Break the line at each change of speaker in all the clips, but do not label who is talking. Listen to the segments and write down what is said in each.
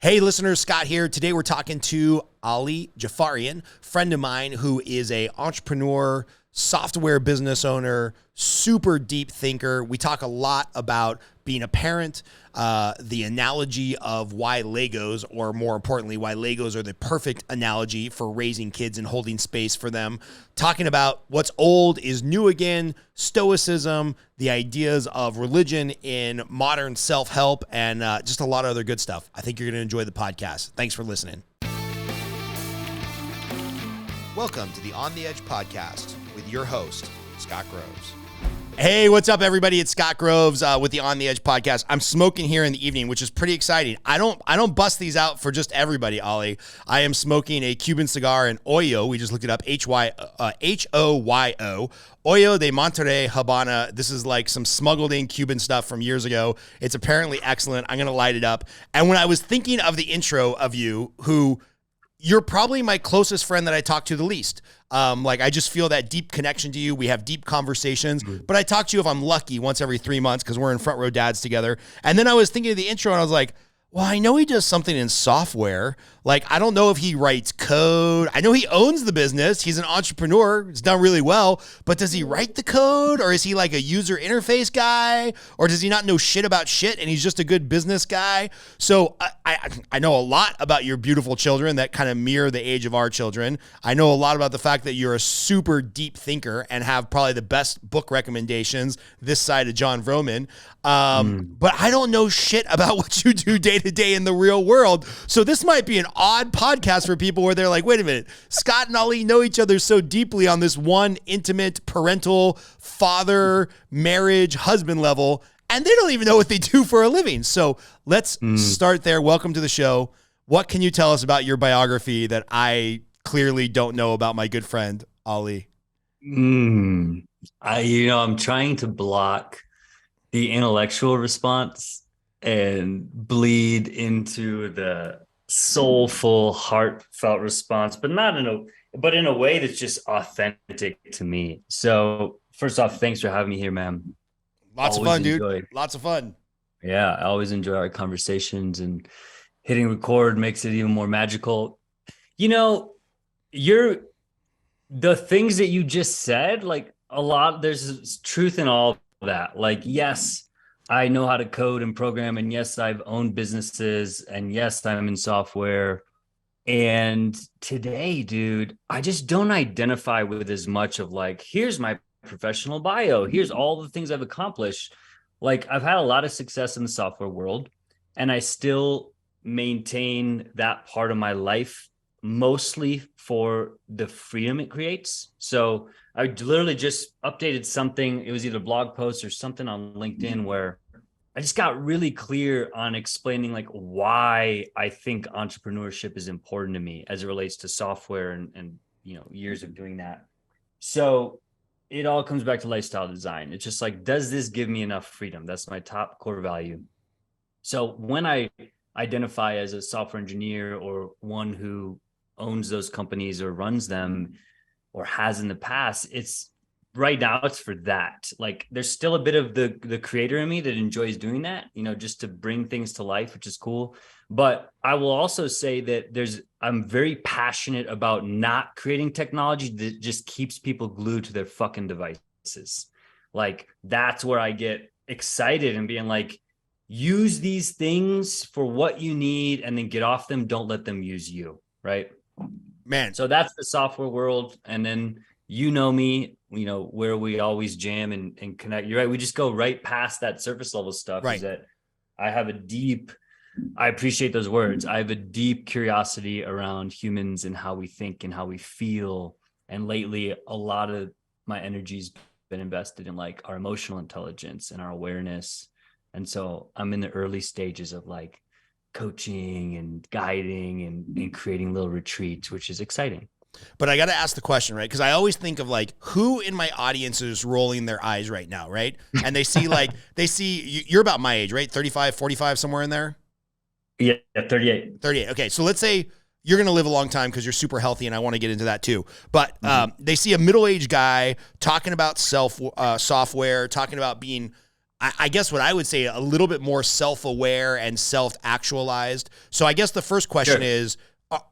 Hey listeners, Scott here. Today we're talking to Ali Jafarian, friend of mine who is a entrepreneur, software business owner, super deep thinker. We talk a lot about being a parent, the analogy of why Legos, or more importantly, why Legos are the perfect analogy for raising kids and holding space for them. Talking about what's old is new again, stoicism, the ideas of religion in modern self-help, and just a lot of other good stuff. I think you're going to enjoy the podcast. Thanks for listening. Welcome to the On the Edge podcast with your host, Scott Groves. Hey, what's up, everybody? It's Scott Groves with the On the Edge podcast. I'm smoking here in the evening, which is pretty exciting. I don't bust these out for just everybody, Ali. I am smoking a Cuban cigar, an Hoyo. We just looked it up, Hoyo. Hoyo de Monterrey Habana. This is like some smuggled in Cuban stuff from years ago. It's apparently excellent. I'm going to light it up. And when I was thinking of the intro of you, you're probably my closest friend that I talk to the least. I just feel that deep connection to you. We have deep conversations, but I talk to you, if I'm lucky, once every 3 months because we're in Front Row Dads together. And then I was thinking of the intro and I was like, well, I know he does something in software. Like, I don't know if he writes code. I know he owns the business. He's an entrepreneur. It's done really well. But does he write the code, or is he like a user interface guy, or does he not know shit about shit and he's just a good business guy? So I know a lot about your beautiful children that kind of mirror the age of our children. I know a lot about the fact that you're a super deep thinker and have probably the best book recommendations this side of John Vroman. But I don't know shit about what you do day to day in the real world. So this might be an odd podcast for people where they're like, wait a minute, Scott and Ali know each other so deeply on this one intimate parental father, marriage, husband level, and they don't even know what they do for a living. So let's start there. Welcome to the show. What can you tell us about your biography that I clearly don't know about my good friend, Ali?
I'm trying to block the intellectual response and bleed into the soulful, heartfelt response, but in a way that's just authentic to me. So first off, thanks for having me here, man.
Lots of fun, dude. Lots of fun.
Yeah, I always enjoy our conversations, and hitting record makes it even more magical. You know, the things that you just said, like there's truth in all of that. Like, yes, I know how to code and program, and yes, I've owned businesses, and yes, I'm in software. And today, dude, I just don't identify with as much of like, here's my professional bio, here's all the things I've accomplished. Like, I've had a lot of success in the software world, and I still maintain that part of my life mostly for the freedom it creates. So I literally just updated something. It was either a blog post or something on LinkedIn where I just got really clear on explaining like why I think entrepreneurship is important to me as it relates to software and years of doing that. So it all comes back to lifestyle design. It's just like, does this give me enough freedom? That's my top core value. So when I identify as a software engineer or one who owns those companies or runs them or has in the past, it's right now it's for that. Like, there's still a bit of the creator in me that enjoys doing that, just to bring things to life, which is cool. But I will also say that I'm very passionate about not creating technology that just keeps people glued to their fucking devices. Like, that's where I get excited and being like, use these things for what you need and then get off them. Don't let them use you. Right,
man.
So that's the software world. And then, me, where we always jam and connect. You're right. We just go right past that surface level stuff.
Right.
Is that I appreciate those words. I have a deep curiosity around humans and how we think and how we feel. And lately, a lot of my energy's been invested in like our emotional intelligence and our awareness. And so I'm in the early stages of like coaching and guiding and creating little retreats, which is exciting.
But I got to ask the question, right? Because I always think of like, who in my audience is rolling their eyes right now, right? And they see you're about my age, right? 35, 45, somewhere in there?
Yeah, 38.
38. Okay, so let's say you're going to live a long time because you're super healthy, and I want to get into that too. But they see a middle-aged guy talking about software, talking about being I guess what I would say, a little bit more self-aware and self-actualized. So I guess the first question is,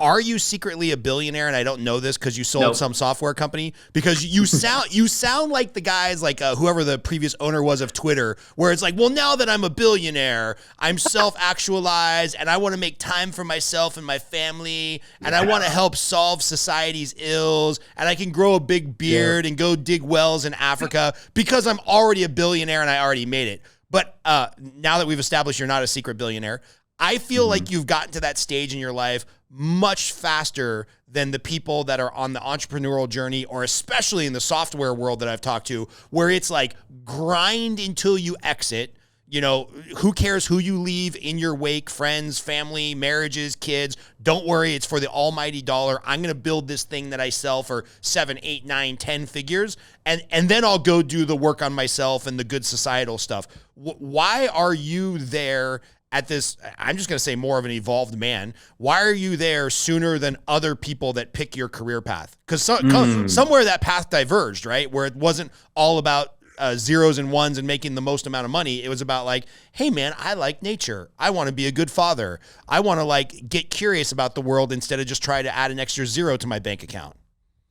are you secretly a billionaire? And I don't know this because you sold some software company, because you sound like the guys, like whoever the previous owner was of Twitter, where it's like, well, now that I'm a billionaire, I'm self-actualized and I want to make time for myself and my family, and I want to help solve society's ills, and I can grow a big beard and go dig wells in Africa because I'm already a billionaire and I already made it. But now that we've established you're not a secret billionaire, I feel like you've gotten to that stage in your life much faster than the people that are on the entrepreneurial journey, or especially in the software world that I've talked to, where it's like grind until you exit. You know, who cares who you leave in your wake, friends, family, marriages, kids. Don't worry, it's for the almighty dollar. I'm going to build this thing that I sell for 7, 8, 9, 10 figures, and then I'll go do the work on myself and the good societal stuff. Why are you there at this, I'm just going to say, more of an evolved man? Why are you there sooner than other people that pick your career path? Because somewhere that path diverged, right? Where it wasn't all about zeros and ones and making the most amount of money. It was about like, hey man, I like nature. I want to be a good father. I want to like get curious about the world instead of just try to add an extra zero to my bank account.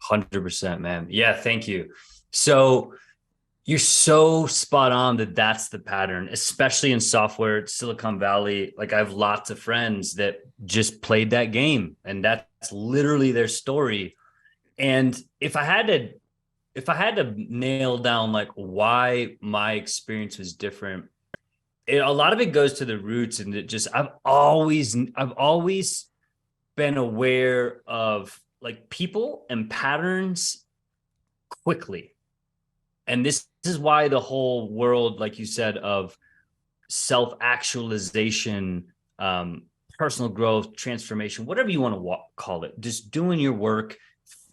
100%, man. Yeah. Thank you. So you're so spot on that that's the pattern, especially in software, Silicon Valley. Like, I have lots of friends that just played that game, and that's literally their story. And if I had to nail down like why my experience was different, a lot of it goes to the roots, and it just, I've always been aware of like people and patterns quickly. And this is why the whole world, like you said, of self-actualization, personal growth, transformation, whatever you want to call it, just doing your work,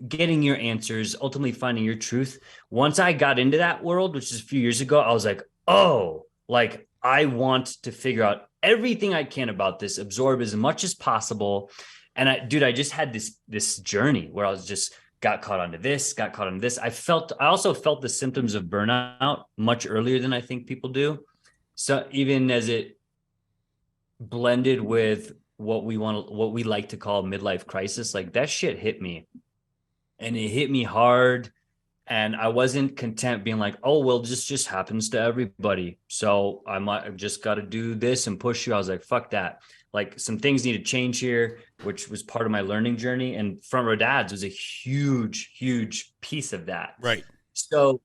getting your answers, ultimately finding your truth. Once I got into that world, which is a few years ago, I was like, oh, like I want to figure out everything I can about this, absorb as much as possible. And I just had this journey where I was just got caught onto this. I also felt the symptoms of burnout much earlier than I think people do. So even as it blended with what we like to call midlife crisis, like that shit hit me, and it hit me hard. And I wasn't content being like, oh, well, this just happens to everybody, so I've just got to do this and push you. I was like, fuck that. Like, some things need to change here, which was part of my learning journey. And front row dads was a huge, huge piece of that.
Right.
So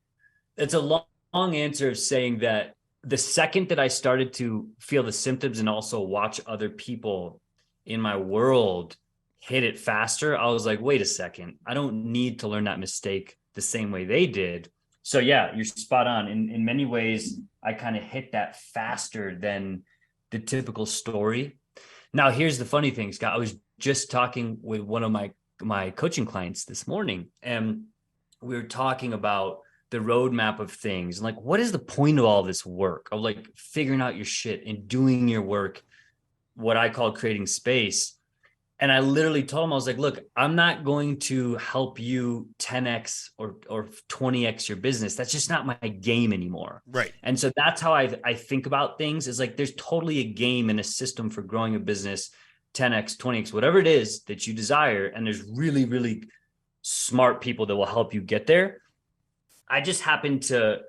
it's a long answer of saying that the second that I started to feel the symptoms and also watch other people in my world hit it faster, I was like, wait a second, I don't need to learn that mistake the same way they did. So yeah, you're spot on. In many ways, I kind of hit that faster than the typical story. Now, here's the funny thing, Scott. I was just talking with one of my coaching clients this morning, and we were talking about the roadmap of things. And like, what is the point of all this work of like figuring out your shit and doing your work, what I call creating space? And I literally told him, I was like, look, I'm not going to help you 10x or 20x your business. That's just not my game anymore.
Right.
And so that's how I think about things, is like, there's totally a game and a system for growing a business, 10x, 20x, whatever it is that you desire. And there's really, really smart people that will help you get there. I just happen to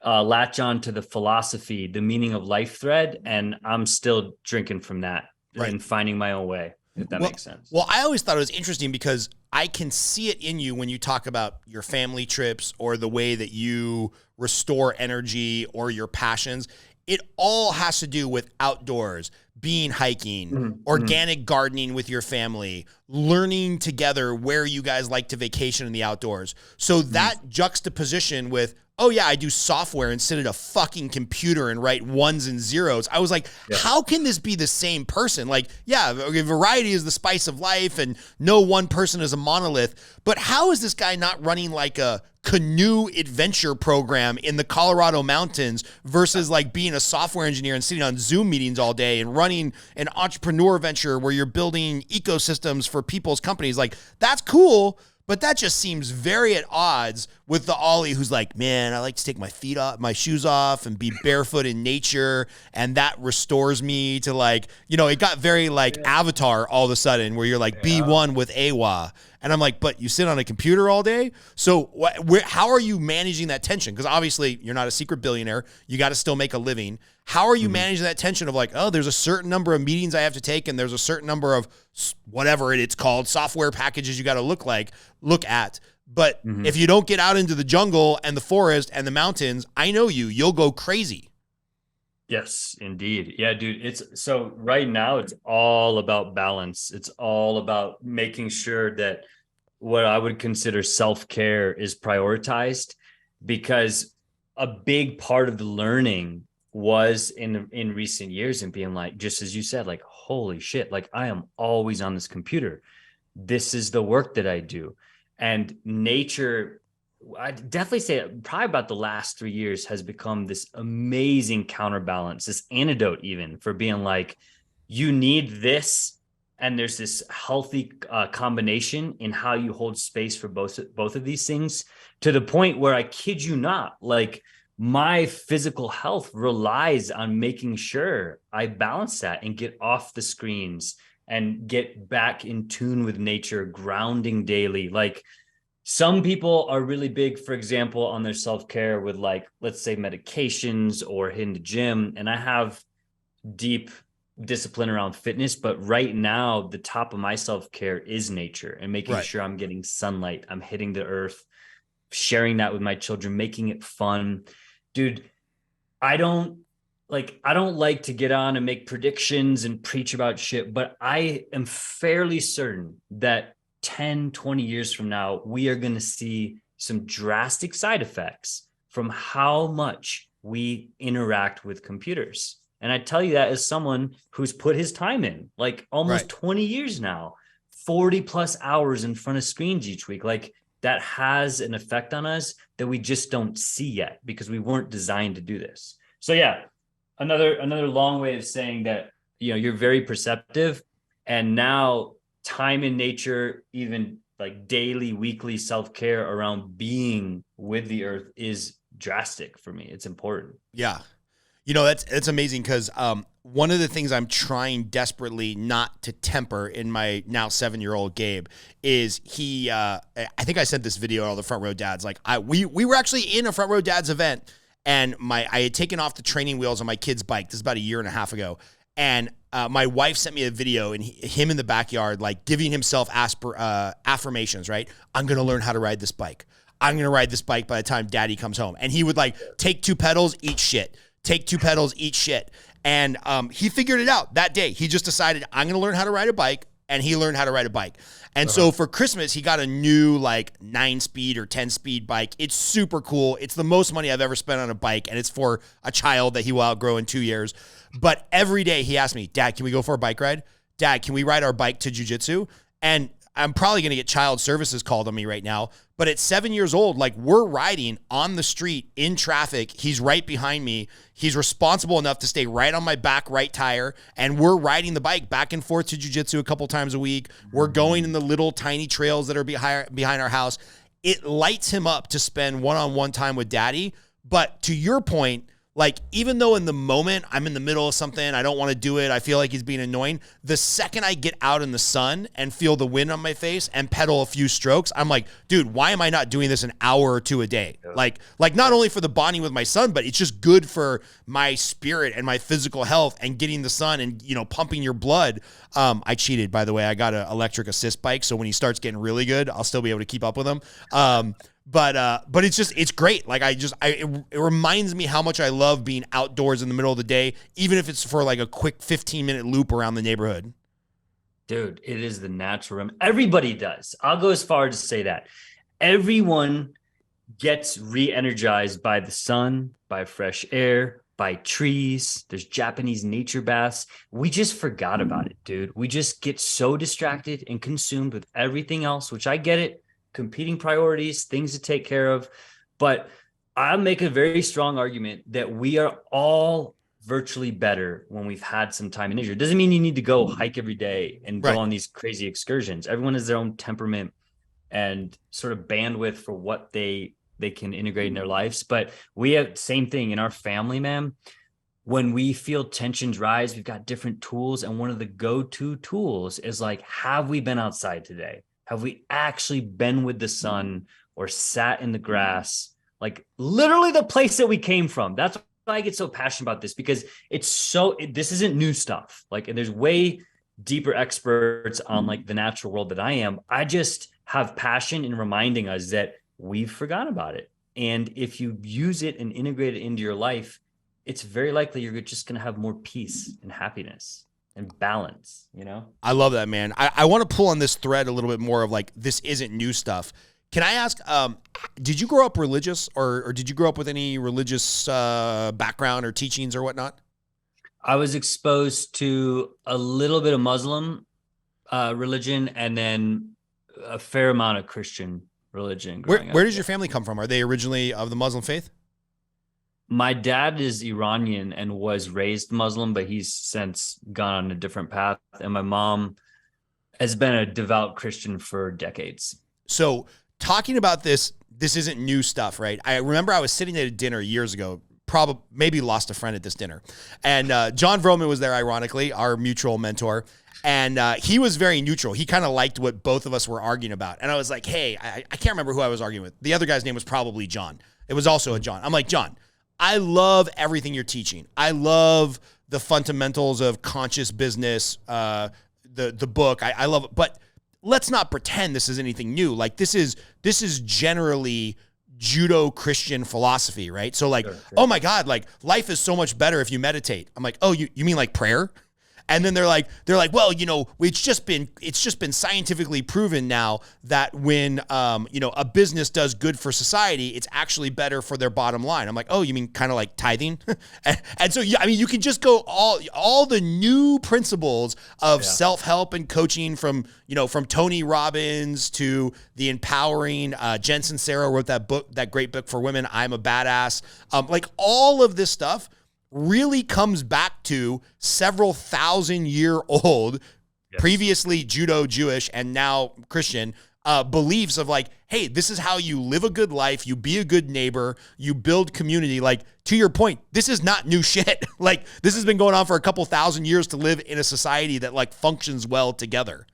latch on to the philosophy, the meaning of life thread. And I'm still drinking from that and finding my own way. If that makes sense.
Well, I always thought it was interesting because I can see it in you when you talk about your family trips or the way that you restore energy or your passions. It all has to do with outdoors, being hiking, organic gardening with your family, learning together where you guys like to vacation in the outdoors. So that juxtaposition with, oh yeah, I do software and sit at a fucking computer and write ones and zeros. I was like, how can this be the same person? Like, yeah, variety is the spice of life and no one person is a monolith, but how is this guy not running like a canoe adventure program in the Colorado mountains versus like being a software engineer and sitting on Zoom meetings all day and running an entrepreneur venture where you're building ecosystems for people's companies? Like, that's cool. But that just seems very at odds with the Ollie who's like, man, I like to take my feet off, my shoes off and be barefoot in nature. And that restores me to like, it got very like Avatar all of a sudden where you're like be one with Awa. And I'm like, but you sit on a computer all day? So how are you managing that tension? Because obviously you're not a secret billionaire. You got to still make a living. How are you managing that tension of like, oh, there's a certain number of meetings I have to take and there's a certain number of whatever it's called, software packages you got to look at. But if you don't get out into the jungle and the forest and the mountains, I know you'll go crazy.
Yes, indeed. Yeah, dude. So right now it's all about balance. It's all about making sure that what I would consider self-care is prioritized, because a big part of the learning was in recent years and being like, just as you said, like, holy shit, like I am always on this computer. This is the work that I do. And nature, I'd definitely say probably about the last 3 years has become this amazing counterbalance, this antidote even for being like, you need this. And there's this healthy combination in how you hold space for both of these things, to the point where I kid you not, like my physical health relies on making sure I balance that and get off the screens and get back in tune with nature, grounding daily. Like some people are really big, for example, on their self-care with like, let's say medications or hitting the gym. And I have deep discipline around fitness, but right now the top of my self-care is nature and making sure I'm getting sunlight, I'm hitting the earth, sharing that with my children, making it fun. Dude, I don't like to get on and make predictions and preach about shit, but I am fairly certain that 10, 20 years from now, we are going to see some drastic side effects from how much we interact with computers. And I tell you that as someone who's put his time in, like almost 20 years now, 40 plus hours in front of screens each week. Like that has an effect on us that we just don't see yet because we weren't designed to do this. So yeah, another long way of saying that, you're very perceptive, and now time in nature, even like daily, weekly self-care around being with the earth is drastic for me. It's important.
Yeah. That's amazing because one of the things I'm trying desperately not to temper in my now 7-year-old Gabe is I think I sent this video to all the Front Row Dads. Like we were actually in a Front Row Dads event, and I had taken off the training wheels on my kid's bike. This is about a year and a half ago. And my wife sent me a video and him in the backyard, like giving himself affirmations, right? I'm going to learn how to ride this bike. I'm going to ride this bike by the time daddy comes home. And he would like take 2 pedals, eat shit. Take 2 pedals, eat shit. And he figured it out that day. He just decided, I'm going to learn how to ride a bike. And he learned how to ride a bike. And so for Christmas, he got a new like 9-speed or 10-speed bike. It's super cool. It's the most money I've ever spent on a bike. And it's for a child that he will outgrow in 2 years. But every day he asked me, Dad, can we go for a bike ride? Dad, can we ride our bike to jiu-jitsu? And I'm probably going to get child services called on me right now. But at 7 years old, like we're riding on the street in traffic. He's right behind me. He's responsible enough to stay right on my back right tire. And we're riding the bike back and forth to jiu-jitsu a couple times a week. We're going in the little tiny trails that are behind our house. It lights him up to spend one-on-one time with daddy. But to your point, like, even though in the moment I'm in the middle of something, I don't want to do it, I feel like he's being annoying, the second I get out in the sun and feel the wind on my face and pedal a few strokes, I'm like, dude, why am I not doing this an hour or 2 a day? Like not only for the bonding with my son, but it's just good for my spirit and my physical health and getting the sun and, pumping your blood. I cheated, by the way. I got an electric assist bike, so when he starts getting really good, I'll still be able to keep up with him. But it's great. Like it reminds me how much I love being outdoors in the middle of the day, even if it's for like a quick 15-minute loop around the neighborhood.
Dude, it is the natural. Everybody does. I'll go as far as to say that everyone gets re-energized by the sun, by fresh air, by trees. There's Japanese nature baths. We just forgot about it, dude. We just get so distracted and consumed with everything else, which I get it. Competing priorities, things to take care of. But I'll make a very strong argument that we are all virtually better when we've had some time in nature. It doesn't mean you need to go hike every day and go on these crazy excursions. Everyone has their own temperament and sort of bandwidth for what they can integrate in their lives. But we have same thing in our family, man. When we feel tensions rise, we've got different tools. And one of the go-to tools is like, have we been outside today? Have we actually been with the sun or sat in the grass? Like literally the place that we came from. That's why I get so passionate about this, because this isn't new stuff. Like, and there's way deeper experts on like the natural world that I am. I just have passion in reminding us that we've forgotten about it. And if you use it and integrate it into your life, it's very likely you're just going to have more peace and happiness and balance, you know?
I love that, man. I want to pull on this thread a little bit more of like, this isn't new stuff. Can I ask, did you grow up religious or did you grow up with any religious background or teachings or whatnot?
I was exposed to a little bit of Muslim religion and then a fair amount of Christian religion.
Where does your family come from? Are they originally of the Muslim faith?
My dad is Iranian and was raised Muslim, but he's since gone on a different path. And my mom has been a devout Christian for decades.
So talking about this isn't new stuff, right? I remember I was sitting at a dinner years ago, maybe lost a friend at this dinner. And John Vroman was there, ironically, our mutual mentor. And he was very neutral. He kind of liked what both of us were arguing about. And I was like, hey, I can't remember who I was arguing with. The other guy's name was probably John. It was also a John. I'm like, John, I love everything you're teaching. I love the fundamentals of conscious business, the book. I love it. But let's not pretend this is anything new. Like this is generally Judo-Christian philosophy, right? So like, sure. Oh my God, like life is so much better if you meditate. I'm like, oh, you mean like prayer? And then they're like, well, you know, it's just been scientifically proven now that when, you know, a business does good for society, it's actually better for their bottom line. I'm like, oh, you mean kind of like tithing? and so, yeah, I mean, you can just go all the new principles of self-help and coaching from Tony Robbins to the empowering, Jen Sincero wrote that book, that great book for women, I'm a Badass. Like all of this stuff really comes back to several thousand-year-old, previously Judo Jewish and now Christian beliefs of like, hey, this is how you live a good life, you be a good neighbor, you build community. Like, to your point, this is not new shit. Like, this has been going on for a couple thousand years to live in a society that like functions well together.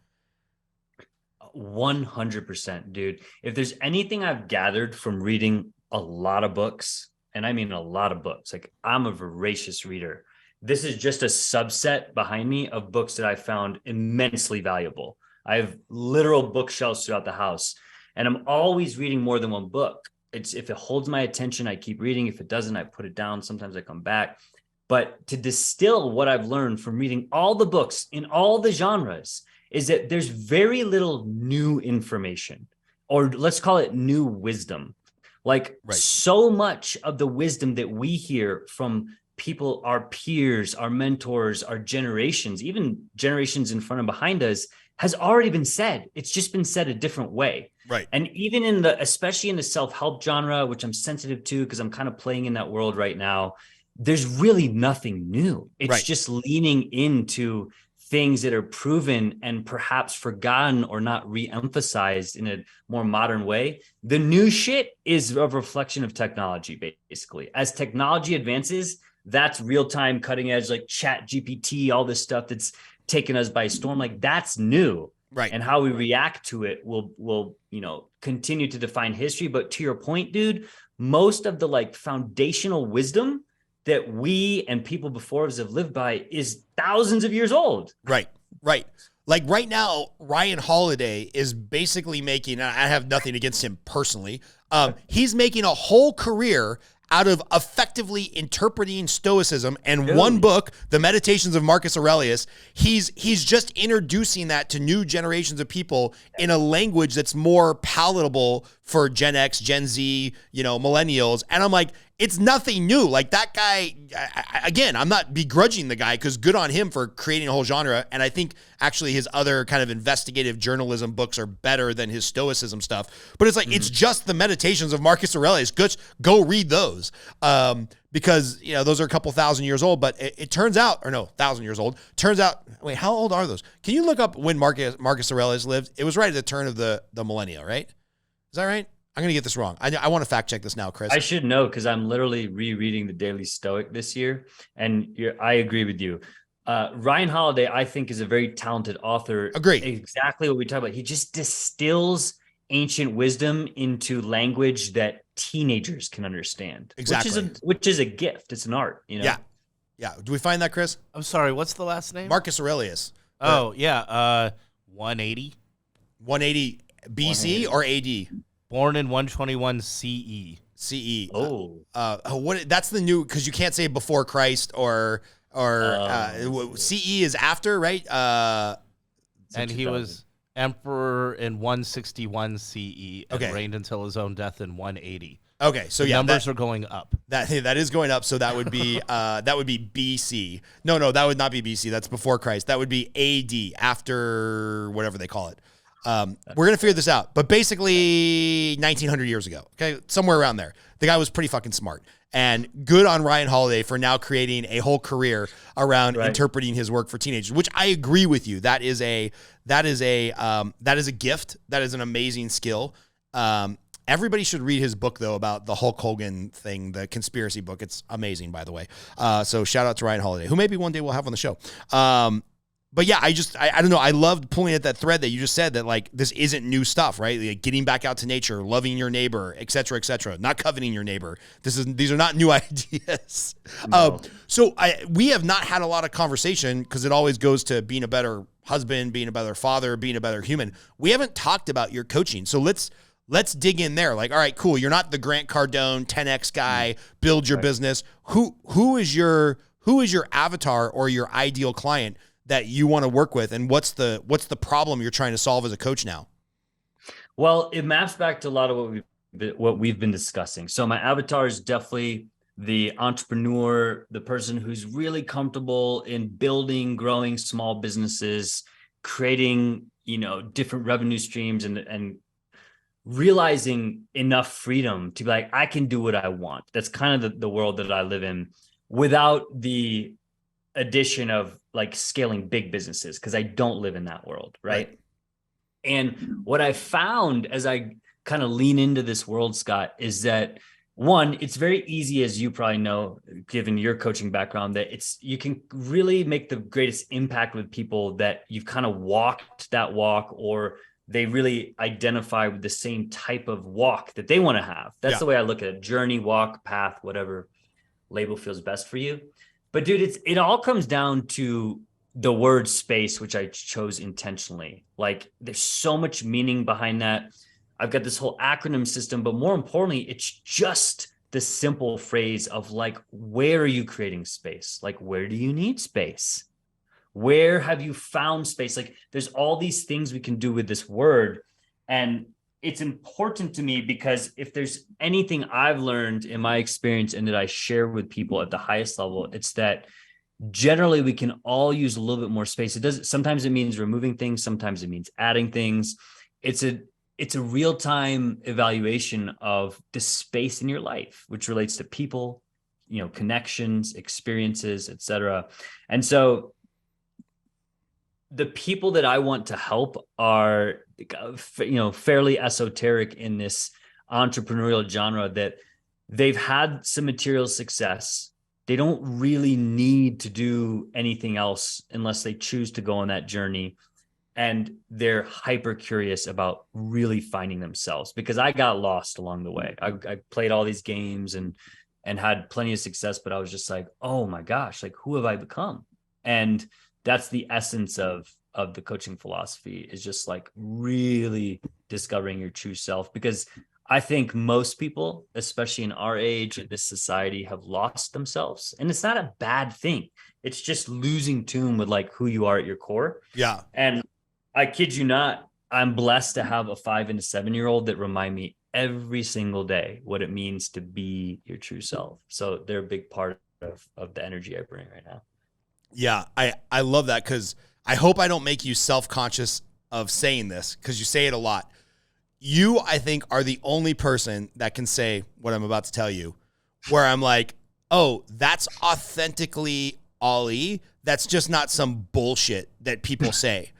100%, dude. If there's anything I've gathered from reading a lot of books, and I mean a lot of books, like I'm a voracious reader. This is just a subset behind me of books that I found immensely valuable. I have literal bookshelves throughout the house, and I'm always reading more than one book. If it holds my attention, I keep reading. If it doesn't, I put it down. Sometimes I come back. But to distill what I've learned from reading all the books in all the genres is that there's very little new information, or let's call it new wisdom. Like so much of the wisdom that we hear from people, our peers, our mentors, our generations, even generations in front and behind us, has already been said. It's just been said a different way.
Right.
And even especially in the self-help genre, which I'm sensitive to because I'm kind of playing in that world right now, there's really nothing new. It's just leaning into things that are proven and perhaps forgotten or not re-emphasized in a more modern way. The new shit is a reflection of technology, basically. As technology advances, that's real-time, cutting edge, like Chat GPT, all this stuff that's taken us by storm. Like that's new.
Right.
And how we react to it will continue to define history. But to your point, dude, most of the like foundational wisdom that we and people before us have lived by is thousands of years old.
Right. Like right now, Ryan Holiday is basically making, and I have nothing against him personally, he's making a whole career out of effectively interpreting Stoicism, and one book, The Meditations of Marcus Aurelius, he's just introducing that to new generations of people in a language that's more palatable for Gen X, Gen Z, millennials. And I'm like, it's nothing new. Like that guy, again, I'm not begrudging the guy because good on him for creating a whole genre. And I think actually his other kind of investigative journalism books are better than his stoicism stuff. But it's like, it's just the meditations of Marcus Aurelius. Go read those. Because, those are a couple thousand years old, but it turns out, or no, 1,000 years old. Turns out, wait, how old are those? Can you look up when Marcus Aurelius lived? It was right at the turn of the millennia, right? Is that right? I'm going to get this wrong. I want to fact check this now, Chris.
I should know because I'm literally rereading the Daily Stoic this year. And I agree with you. Ryan Holiday, I think, is a very talented author.
Agreed.
Exactly what we talk about. He just distills ancient wisdom into language that teenagers can understand.
Exactly.
Which is a gift. It's an art,
Yeah. Yeah. Do we find that, Chris?
I'm sorry. What's the last name?
Marcus Aurelius.
Oh, yeah. 180.
180 BC 180. Or AD?
Born in 121 CE.
CE.
Oh.
What? That's the new, because you can't say before Christ or CE is after, right?
And he was emperor in 161 CE and
okay.
reigned until his own death in 180.
Okay, so
numbers are going up.
That is going up. So that would be BC. No, that would not be BC. That's before Christ. That would be AD, after whatever they call it. We're gonna figure this out, but basically 1900 years ago. Okay, somewhere around there. The guy was pretty fucking smart, and good on Ryan Holiday for now creating a whole career around interpreting his work for teenagers. Which I agree with you. That is a gift. That is an amazing skill. Everybody should read his book, though, about the Hulk Hogan thing, the conspiracy book. It's amazing, by the way. So shout out to Ryan Holiday, who maybe one day we'll have on the show. But yeah, I don't know. I loved pulling at that thread that you just said that, like, this isn't new stuff, right? Like getting back out to nature, loving your neighbor, et cetera, not coveting your neighbor. These are not new ideas.
No.
So we have not had a lot of conversation because it always goes to being a better husband, being a better father, being a better human. We haven't talked about your coaching. So let's dig in there. Like, all right, cool. You're not the Grant Cardone 10X guy, build your business. Who is your avatar or your ideal client that you want to work with, and what's the problem you're trying to solve as a coach now?
Well, it maps back to a lot of what we've been discussing. So my avatar is definitely the entrepreneur, the person who's really comfortable in building, growing small businesses, creating, different revenue streams and realizing enough freedom to be like, I can do what I want. That's kind of the world that I live in, without the addition of like scaling big businesses, because I don't live in that world, right? And what I found as I kind of lean into this world, Scott, is that one, it's very easy, as you probably know, given your coaching background, that you can really make the greatest impact with people that you've kind of walked that walk, or they really identify with the same type of walk that they want to have. That's the way I look at it. Journey, walk, path, whatever label feels best for you. But dude, it all comes down to the word space, which I chose intentionally. Like, there's so much meaning behind that. I've got this whole acronym system, but more importantly, it's just the simple phrase of like, where are you creating space? Like, where do you need space? Where have you found space? Like, there's all these things we can do with this word. And it's important to me because if there's anything I've learned in my experience and that I share with people at the highest level, it's that generally we can all use a little bit more space. Sometimes it means removing things. Sometimes it means adding things. It's a real-time evaluation of the space in your life, which relates to people, connections, experiences, etc. And so the people that I want to help are, fairly esoteric in this entrepreneurial genre, that they've had some material success. They don't really need to do anything else unless they choose to go on that journey. And they're hyper curious about really finding themselves, because I got lost along the way. I played all these games and had plenty of success, but I was just like, oh my gosh, like, who have I become? And that's the essence of the coaching philosophy, is just like really discovering your true self. Because I think most people, especially in our age in this society, have lost themselves. And it's not a bad thing. It's just losing tune with like who you are at your core.
Yeah.
And I kid you not, I'm blessed to have a 5 and a 7-year-old that remind me every single day what it means to be your true self. So they're a big part of the energy I bring right now.
Yeah, I love that, because I hope I don't make you self-conscious of saying this, because you say it a lot. You, I think, are the only person that can say what I'm about to tell you, where I'm like, oh, that's authentically Ali. That's just not some bullshit that people say.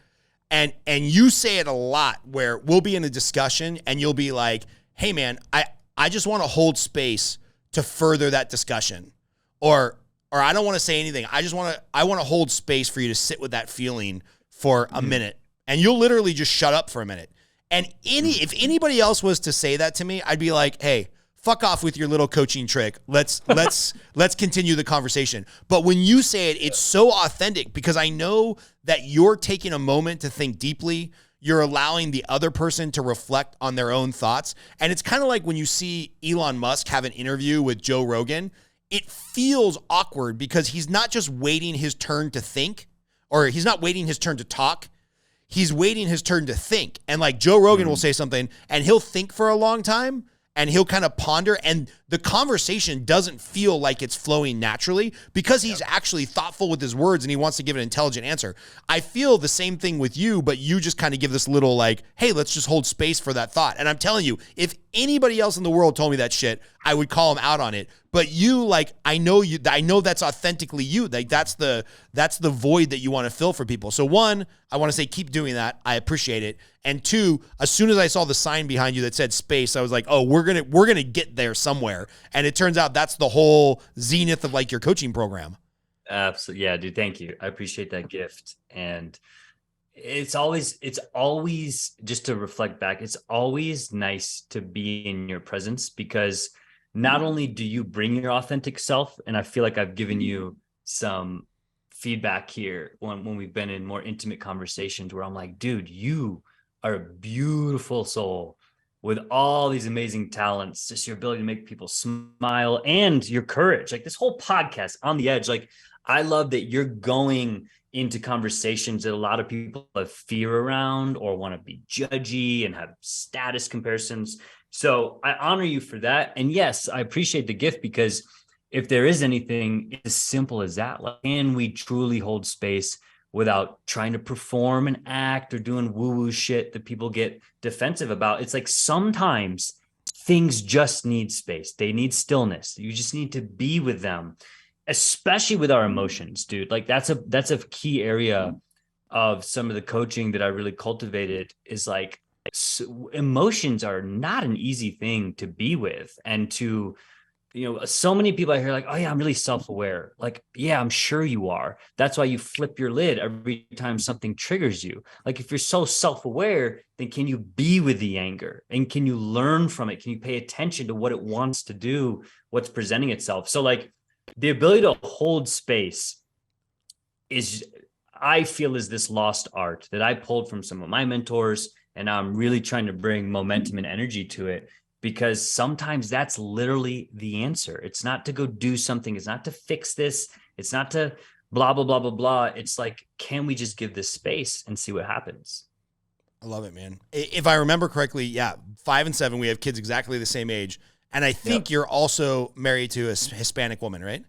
And you say it a lot, where we'll be in a discussion and you'll be like, hey man, I just want to hold space to further that discussion. Or I don't want to say anything. I want to hold space for you to sit with that feeling for a minute. And you'll literally just shut up for a minute. And if anybody else was to say that to me, I'd be like, hey, fuck off with your little coaching trick. Let's continue the conversation. But when you say it, it's so authentic, because I know that you're taking a moment to think deeply. You're allowing the other person to reflect on their own thoughts. And it's kind of like when you see Elon Musk have an interview with Joe Rogan, it feels awkward because he's not just waiting his turn to think, or he's not waiting his turn to talk. He's waiting his turn to think. And like Joe Rogan will say something and he'll think for a long time and he'll kind of ponder, and the conversation doesn't feel like it's flowing naturally because he's actually thoughtful with his words and he wants to give an intelligent answer. I feel the same thing with you, but you just kind of give this little like, hey, let's just hold space for that thought. And I'm telling you, if anybody else in the world told me that shit, I would call him out on it. But you, like, I know that's authentically you. Like that's the void that you want to fill for people. So one, I want to say, keep doing that. I appreciate it. And two, as soon as I saw the sign behind you that said space, I was like, oh, we're going to get there somewhere. And it turns out that's the whole zenith of like your coaching program.
Absolutely. Yeah, dude. Thank you. I appreciate that gift. And it's always just to reflect back, it's always nice to be in your presence, because not only do you bring your authentic self, and I feel like I've given you some feedback here when we've been in more intimate conversations where I'm like, dude, you are a beautiful soul with all these amazing talents, just your ability to make people smile and your courage. Like this whole podcast, On the Edge, like I love that you're going into conversations that a lot of people have fear around or want to be judgy and have status comparisons. So I honor you for that. And yes, I appreciate the gift, because if there is anything, it's as simple as that. Like, can we truly hold space without trying to perform and act or doing woo-woo shit that people get defensive about? It's like sometimes things just need space. They need stillness. You just need to be with them, especially with our emotions, dude. Like that's a key area of some of the coaching that I really cultivated, is like, emotions are not an easy thing to be with. And to, so many people I hear like, oh yeah, I'm really self-aware. Like, yeah, I'm sure you are. That's why you flip your lid every time something triggers you. Like if you're so self-aware, then can you be with the anger, and can you learn from it? Can you pay attention to what it wants to do, what's presenting itself? So like the ability to hold space is, I feel, is this lost art that I pulled from some of my mentors. And now I'm really trying to bring momentum and energy to it, because sometimes that's literally the answer. It's not to go do something. It's not to fix this. It's not to blah, blah, blah, blah, blah. It's like, can we just give this space and see what happens?
I love it, man. If I remember correctly, yeah, 5 and 7, we have kids exactly the same age. And I think you're also married to a Hispanic woman, right?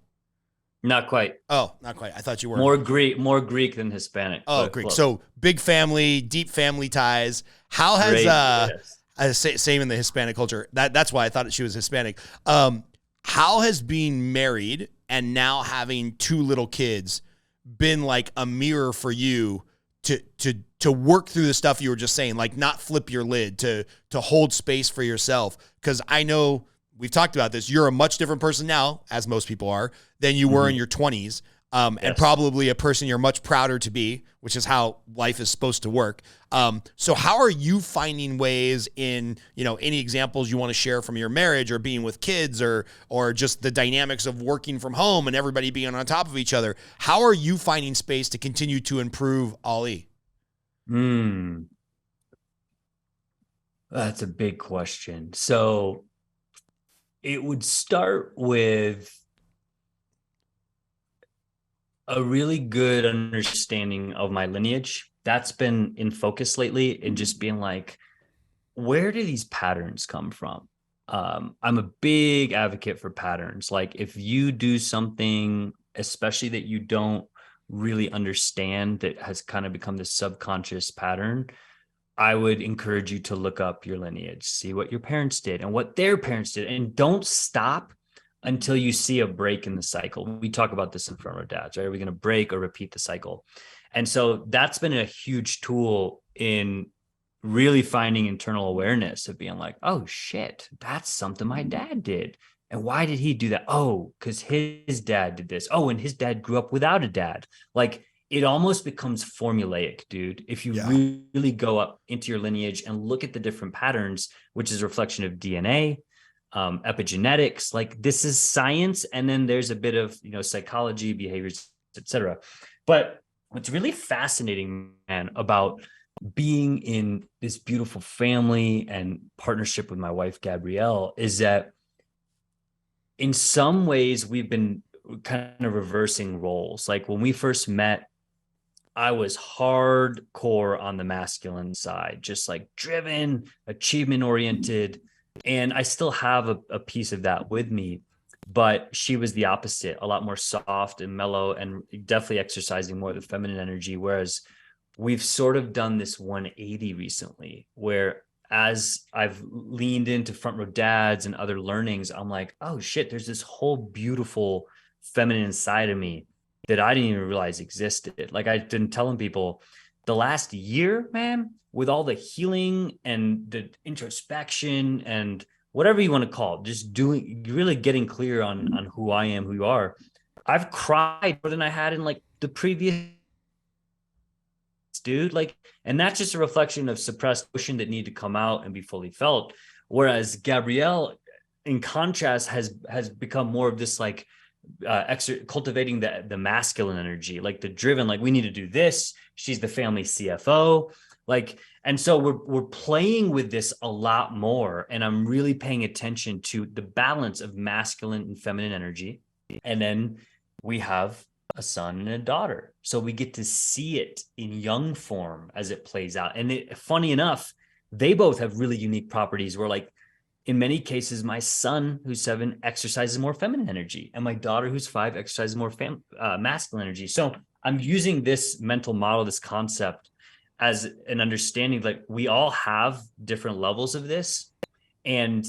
Not quite.
Oh, not quite. I thought you were.
More Greek than Hispanic.
Oh, Greek. Close. So big family, deep family ties. How has, same in the Hispanic culture. That's why I thought she was Hispanic. How has being married and now having 2 little kids been like a mirror for you to work through the stuff you were just saying, like not flip your lid, to hold space for yourself? Because I know we've talked about this. You're a much different person now, as most people are, than you were in your 20s. And probably a person you're much prouder to be, which is how life is supposed to work. So how are you finding ways in, any examples you want to share from your marriage or being with kids, or just the dynamics of working from home and everybody being on top of each other? How are you finding space to continue to improve Ali?
That's a big question. So it would start with a really good understanding of my lineage. That's been in focus lately, and just being like, where do these patterns come from? I'm a big advocate for patterns. Like if you do something, especially that you don't really understand, that has kind of become this subconscious pattern, I would encourage you to look up your lineage, see what your parents did and what their parents did, and don't stop until you see a break in the cycle. We talk about this in Front Row Dads, right? Are we going to break or repeat the cycle? And so that's been a huge tool in really finding internal awareness of being like, oh shit, that's something my dad did. And why did he do that? Oh, because his dad did this. Oh, and his dad grew up without a dad. Like it almost becomes formulaic, dude. If you really go up into your lineage and look at the different patterns, which is a reflection of DNA, epigenetics, like this is science. And then there's a bit of, psychology, behaviors, etc. But what's really fascinating, man, about being in this beautiful family and partnership with my wife, Gabrielle, is that in some ways we've been kind of reversing roles. Like when we first met, I was hardcore on the masculine side, just like driven, achievement oriented. And I still have a piece of that with me, but she was the opposite, a lot more soft and mellow and definitely exercising more of the feminine energy. Whereas we've sort of done this 180 recently, where as I've leaned into Front Row Dads and other learnings, I'm like, oh shit, there's this whole beautiful feminine side of me that I didn't even realize existed. Like I've been telling people the last year, man, with all the healing and the introspection and whatever you want to call it, just doing, really getting clear on who I am, who you are. I've cried more than I had in like the previous, dude. Like, and that's just a reflection of suppressed emotion that need to come out and be fully felt. Whereas Gabrielle, in contrast, has become more of this like cultivating the masculine energy, like the driven, like we need to do this. She's the family CFO. Like, and so we're playing with this a lot more. And I'm really paying attention to the balance of masculine and feminine energy. And then we have a son and a daughter. So we get to see it in young form as it plays out. And funny enough, they both have really unique properties where like, in many cases, my son who's 7 exercises more feminine energy and my daughter who's 5 exercises more masculine energy. So I'm using this mental model, this concept as an understanding, like we all have different levels of this. And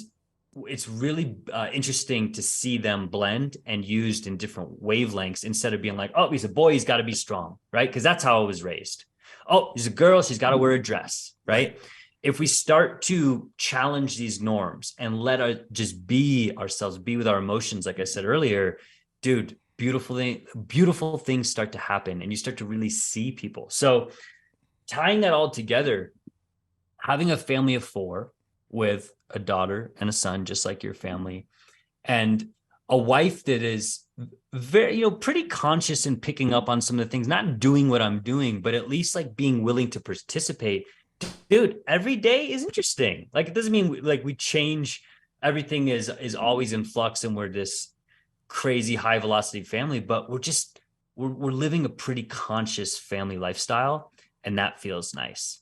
it's really interesting to see them blend and used in different wavelengths instead of being like, oh, he's a boy, he's got to be strong, right? Because that's how I was raised. Oh, he's a girl, she's got to wear a dress, right? If we start to challenge these norms and let us just be ourselves, be with our emotions, like I said earlier, dude, beautiful things start to happen and you start to really see people. So tying that all together, having a family of 4 with a daughter and a son, just like your family, and a wife that is very, pretty conscious in picking up on some of the things, not doing what I'm doing, but at least like being willing to participate. Dude, every day is interesting. Like it doesn't mean like we change, everything is always in flux and we're this crazy high velocity family, but we're living a pretty conscious family lifestyle, and that feels nice.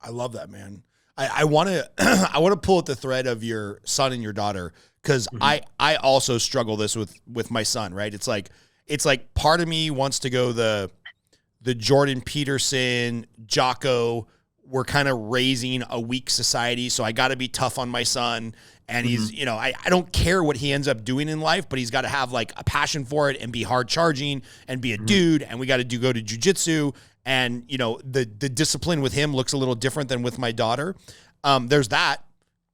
I love that, man. I want to I want to pull at the thread of your son and your daughter, because I also struggle this with my son, right? It's like part of me wants to go the Jordan Peterson, Jocko, we're kind of raising a weak society, so I got to be tough on my son. And he's, I don't care what he ends up doing in life, but he's got to have like a passion for it and be hard charging and be a dude. And we got to go to jujitsu. And, the discipline with him looks a little different than with my daughter. There's that.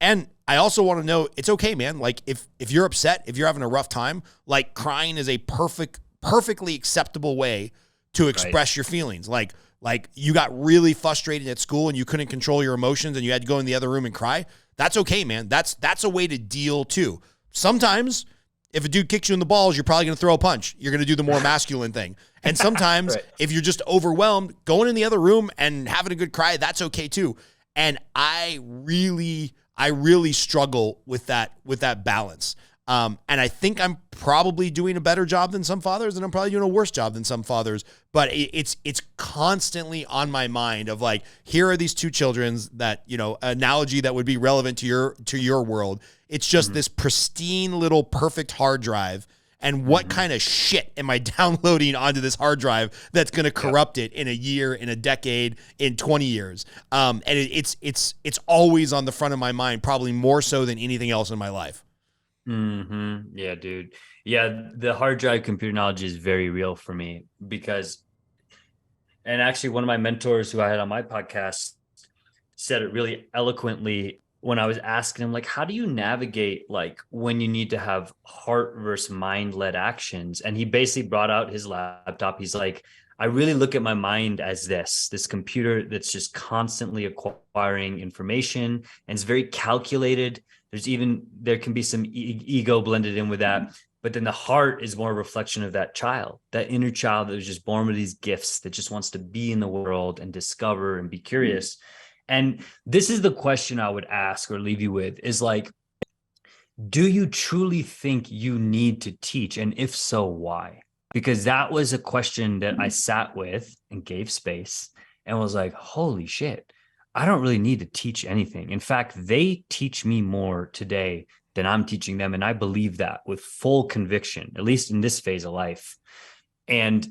And I also want to know, it's okay, man. Like if you're upset, if you're having a rough time, like crying is a perfectly acceptable way to express your feelings. Like you got really frustrated at school and you couldn't control your emotions and you had to go in the other room and cry. That's okay, man. That's a way to deal too. Sometimes if a dude kicks you in the balls, you're probably going to throw a punch. You're going to do the more masculine thing. And sometimes if you're just overwhelmed, going in the other room and having a good cry, that's okay too. And I really struggle with that balance. And I think I'm probably doing a better job than some fathers, and I'm probably doing a worse job than some fathers. But it's constantly on my mind of like, here are these two children's that, you know, analogy that would be relevant to your world. It's just this pristine little perfect hard drive. And what kind of shit am I downloading onto this hard drive that's going to corrupt it in a year, in a decade, in 20 years? And it's always on the front of my mind, probably more so than anything else in my life.
Yeah, dude. Yeah, the hard drive computer knowledge is very real for me because, and actually one of my mentors who I had on my podcast said it really eloquently when I was asking him, like, how do you navigate like when you need to have heart versus mind led actions? And he basically brought out his laptop. He's like, I really look at my mind as this computer that's just constantly acquiring information and it's very calculated. There can be some ego blended in with that. But then the heart is more a reflection of that child, that inner child that was just born with these gifts that just wants to be in the world and discover and be curious. And this is the question I would ask or leave you with is like, do you truly think you need to teach? And if so, why? Because that was a question that I sat with and gave space and was like, holy shit, I don't really need to teach anything. In fact, they teach me more today than I'm teaching them. And I believe that with full conviction, at least in this phase of life. And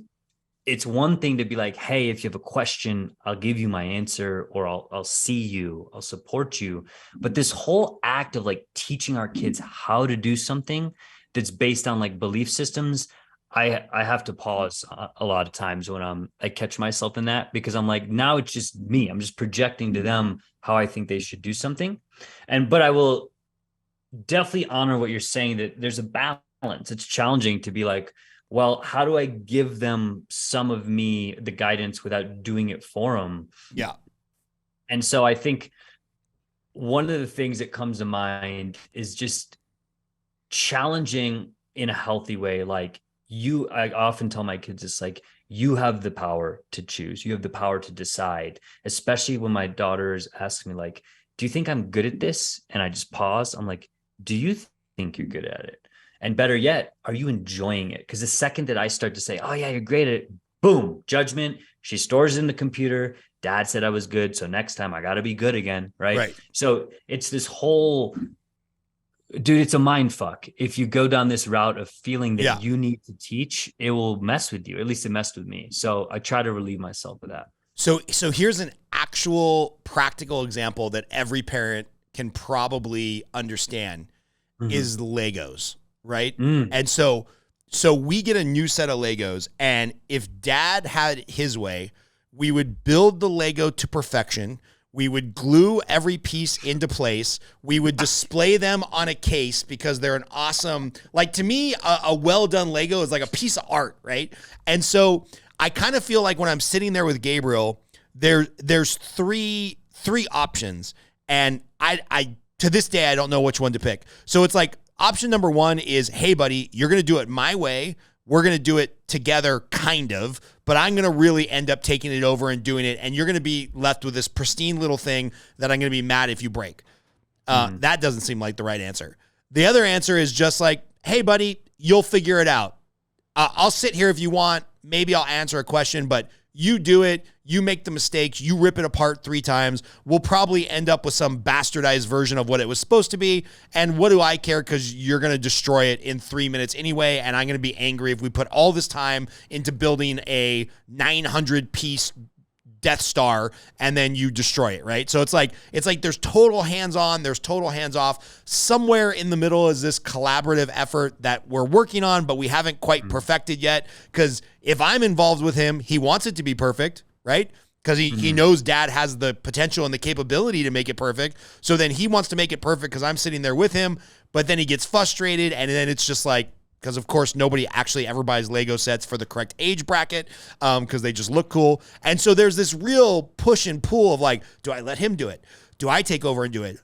it's one thing to be like, hey, if you have a question, I'll give you my answer, or I'll see you, I'll support you. But this whole act of like teaching our kids how to do something that's based on like belief systems, I have to pause a lot of times when I catch myself in that, because I'm like, now it's just me. I'm just projecting to them how I think they should do something. But I will definitely honor what you're saying, that there's a balance. It's challenging to be like, well, how do I give them some of me, the guidance, without doing it for them?
Yeah.
And so I think one of the things that comes to mind is just challenging in a healthy way. Like I often tell my kids, it's like, you have the power to choose. You have the power to decide, especially when my daughters ask me like, do you think I'm good at this? And I just pause. I'm like, do you think you're good at it? And better yet, are you enjoying it? Because the second that I start to say, oh yeah, you're great at it, boom, judgment. She stores it in the computer. Dad said I was good, so next time I got to be good again, right? So it's this whole, dude, it's a mind fuck. If you go down this route of feeling that you need to teach, it will mess with you. At least it messed with me. So I try to relieve myself of that.
So here's an actual practical example that every parent can probably understand is Legos. Right. And so we get a new set of Legos, and if Dad had his way, we would build the Lego to perfection. We would glue every piece into place. We would display them on a case because they're an awesome, like to me, a well done Lego is like a piece of art. Right. And so I kind of feel like when I'm sitting there with Gabriel, there's three options. And I to this day, I don't know which one to pick. So it's like, option number one is, hey, buddy, you're going to do it my way. We're going to do it together, kind of, but I'm going to really end up taking it over and doing it. And you're going to be left with this pristine little thing that I'm going to be mad if you break. That doesn't seem like the right answer. The other answer is just like, hey, buddy, you'll figure it out. I'll sit here if you want. Maybe I'll answer a question, but you do it. You make the mistakes. You rip it apart 3 times. We'll probably end up with some bastardized version of what it was supposed to be. And what do I care? Because you're going to destroy it in 3 minutes anyway. And I'm going to be angry if we put all this time into building a 900-piece Death Star and then you destroy it, right? So it's like there's total hands-on, there's total hands-off. Somewhere in the middle is this collaborative effort that we're working on, but we haven't quite perfected yet. Because if I'm involved with him, he wants it to be perfect, right? Because he knows Dad has the potential and the capability to make it perfect. So then he wants to make it perfect because I'm sitting there with him, but then he gets frustrated, and then it's just like, because of course nobody actually ever buys Lego sets for the correct age bracket because they just look cool. And so there's this real push and pull of like, do I let him do it? Do I take over and do it?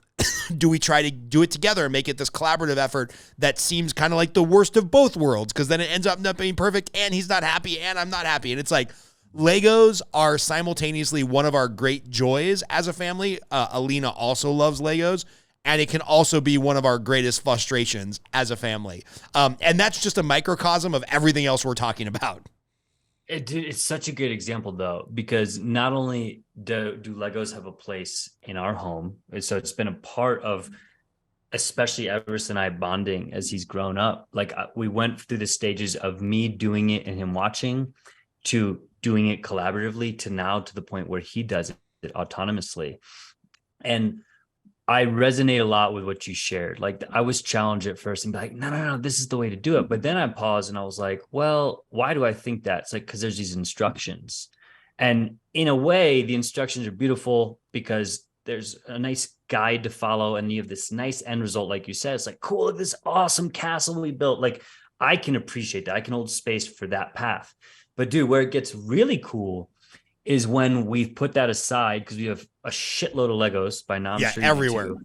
Do we try to do it together and make it this collaborative effort that seems kind of like the worst of both worlds? Because then it ends up not being perfect and he's not happy and I'm not happy. And it's like, Legos are simultaneously one of our great joys as a family. Alina also loves Legos. and it can also be one of our greatest frustrations as a family. And that's just a microcosm of everything else we're talking about.
It's such a good example, though, because not only do Legos have a place in our home, so it's been a part of, especially Everest and I bonding as he's grown up. Like we went through the stages of me doing it and him watching, to doing it collaboratively, to now to the point where he does it autonomously. And I resonate a lot with what you shared. Like I was challenged at first and be like, no, this is the way to do it. But then I paused and I was like, well, why do I think that? It's like, because there's these instructions. And in a way, the instructions are beautiful because there's a nice guide to follow and you have this nice end result. Like you said, it's like, cool, look at this awesome castle we built. Like I can appreciate that. I can hold space for that path. But dude, where it gets really cool is when we've put that aside, because we have a shitload of Legos by now.
Yeah, sure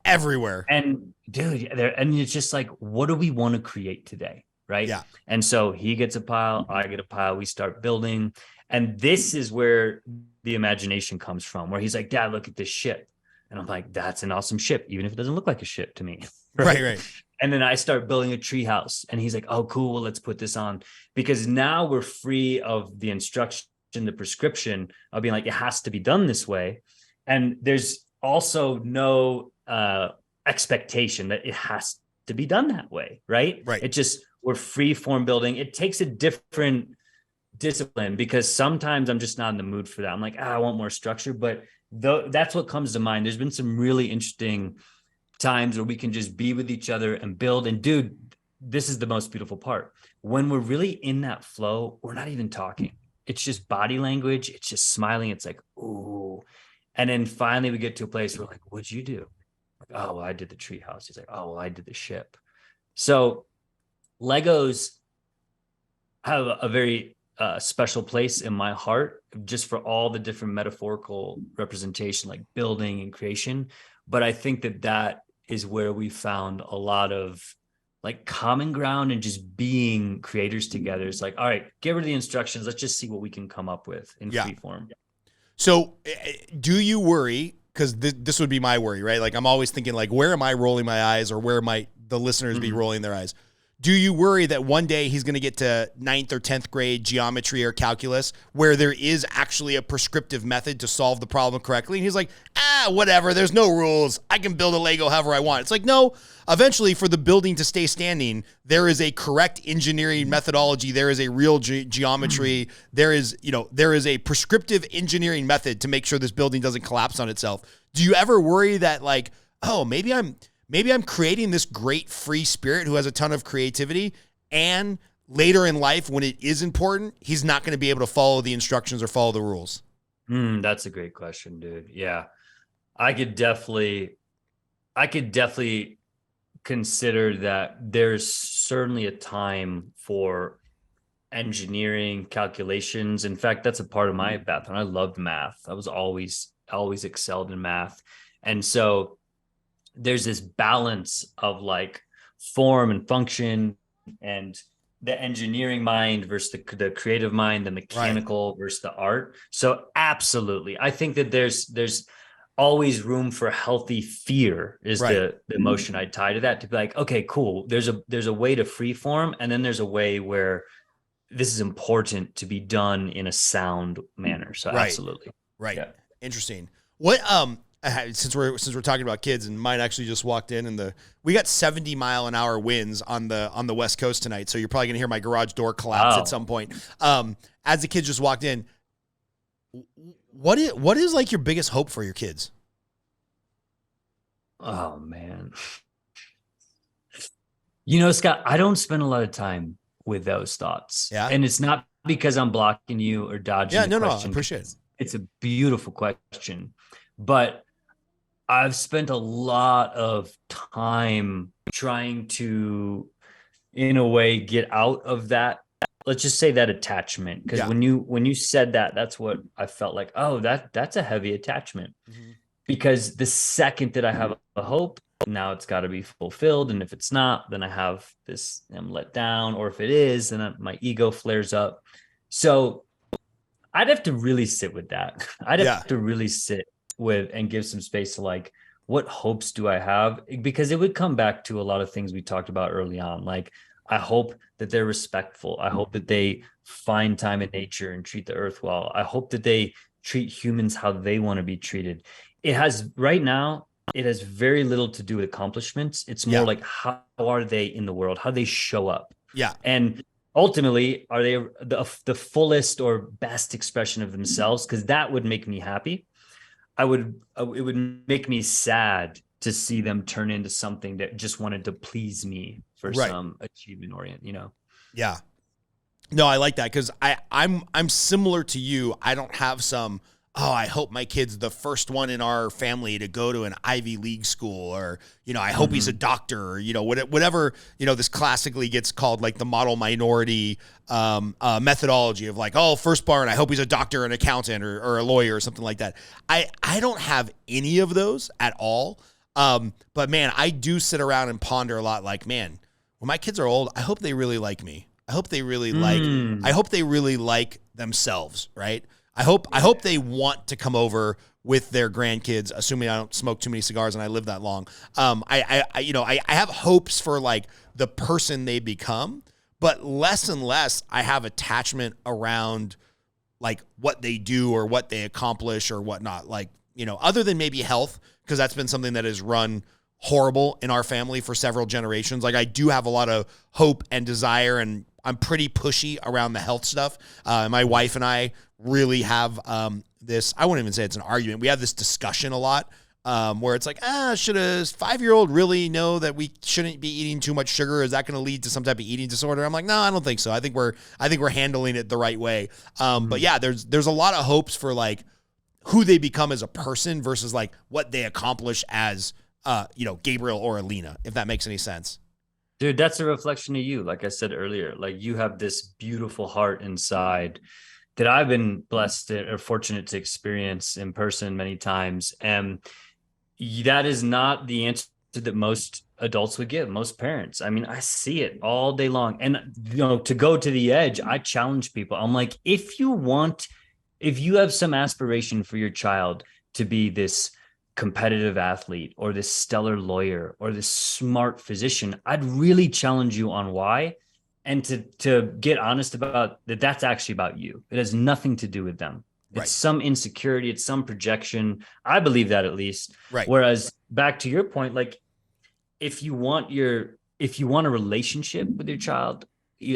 everywhere.
And dude, and it's just like, what do we want to create today? Right.
Yeah.
And so he gets a pile, I get a pile, we start building. And this is where the imagination comes from, where he's like, Dad, look at this ship. And I'm like, that's an awesome ship, even if it doesn't look like a ship to me.
Right.
And then I start building a tree house. And he's like, oh, cool, well, let's put this on. Because now we're free of the instruction, the prescription of being like, it has to be done this way. And there's also no expectation that it has to be done that way. Right. It just, we're free form building. It takes a different discipline because sometimes I'm just not in the mood for that. I'm like, I want more structure, but that's what comes to mind. There's been some really interesting times where we can just be with each other and build. And dude, this is the most beautiful part. When we're really in that flow, we're not even talking. It's just body language. It's just smiling. It's like, ooh. And then finally we get to a place where we're like, what'd you do? Like, oh, well, I did the tree house. He's like, oh, well, I did the ship. So Legos have a very special place in my heart, just for all the different metaphorical representation, like building and creation. But I think that is where we found a lot of like common ground and just being creators together. It's like, all right, get rid of the instructions. Let's just see what we can come up with in free form.
So do you worry? Because this would be my worry, right? Like I'm always thinking like, where am I rolling my eyes, or where might the listeners be rolling their eyes? Do you worry that one day he's going to get to 9th or 10th grade geometry or calculus where there is actually a prescriptive method to solve the problem correctly? And he's like, whatever, there's no rules. I can build a Lego however I want. It's like, no, eventually for the building to stay standing, there is a correct engineering methodology. There is a real geometry. There is a prescriptive engineering method to make sure this building doesn't collapse on itself. Do you ever worry that like, oh, maybe I'm creating this great free spirit who has a ton of creativity, and later in life when it is important, he's not going to be able to follow the instructions or follow the rules?
That's a great question, dude. Yeah. I could definitely consider that there's certainly a time for engineering calculations. In fact, that's a part of my background. I loved math. I was always excelled in math. And so there's this balance of like form and function and the engineering mind versus the creative mind, the mechanical versus the art. So absolutely. I think that there's always room for healthy fear is the emotion I tie to that, to be like, okay, cool. There's a way to free form. And then there's a way where this is important to be done in a sound manner. So absolutely.
Right. Yeah. Interesting. What, since we're talking about kids, and mine actually just walked in, and we got 70-mile-an-hour winds on the West Coast tonight. So you're probably gonna hear my garage door collapse at some point. As the kids just walked in, what is like your biggest hope for your kids?
Oh man, Scott, I don't spend a lot of time with those thoughts.
Yeah,
and it's not because I'm blocking you or dodging.
Yeah, no, I appreciate it.
It's a beautiful question, but I've spent a lot of time trying to, in a way, get out of that. Let's just say that attachment. Because when you said that, that's what I felt like, oh, that's a heavy attachment. Mm-hmm. Because the second that I have a hope, now it's got to be fulfilled. And if it's not, then I have this, I'm let down. Or if it is, then my ego flares up. So I'd have to really sit with that. I'd have to really sit with and give some space to like, what hopes do I have? Because it would come back to a lot of things we talked about early on. Like, I hope that they're respectful. I hope that they find time in nature and treat the earth well. I hope that they treat humans how they want to be treated. It has right now, it has very little to do with accomplishments. It's more like, how are they in the world? How they show up.
Yeah.
And ultimately, are they the fullest or best expression of themselves? Because that would make me happy. It would make me sad to see them turn into something that just wanted to please me for some achievement orient,
Yeah. No, I like that, because I'm similar to you. I don't have some, I hope my kid's the first one in our family to go to an Ivy League school, or, I hope he's a doctor, or, whatever, this classically gets called like the model minority methodology of like, firstborn, I hope he's a doctor, an accountant, or a lawyer, or something like that. I don't have any of those at all. But man, I do sit around and ponder a lot, like, man, when my kids are old, I hope they really like me. I hope they really like themselves, right? I hope they want to come over with their grandkids, assuming I don't smoke too many cigars and I live that long. I have hopes for like the person they become, but less and less I have attachment around like what they do or what they accomplish or whatnot. Like, other than maybe health, because that's been something that has run horrible in our family for several generations. Like, I do have a lot of hope and desire, and I'm pretty pushy around the health stuff. My wife and I really have this, I wouldn't even say it's an argument. We have this discussion a lot where it's like, should a 5-year-old really know that we shouldn't be eating too much sugar? Is that going to lead to some type of eating disorder? I'm like, no, I don't think so. I think we're handling it the right way. But yeah, there's a lot of hopes for like who they become as a person versus like what they accomplish as, Gabrielle or Alina, if that makes any sense.
Dude, that's a reflection of you. Like I said earlier, like you have this beautiful heart inside that I've been blessed or fortunate to experience in person many times. And that is not the answer that most adults would give, most parents. I mean, I see it all day long. And, to go to the edge, I challenge people. I'm like, if you have some aspiration for your child to be this competitive athlete or this stellar lawyer or this smart physician, I'd really challenge you on why, and to get honest about that. That's actually about you. It has nothing to do with them. It's some insecurity. It's some projection. I believe that, at least.
Right.
Whereas back to your point, like if you want a relationship with your child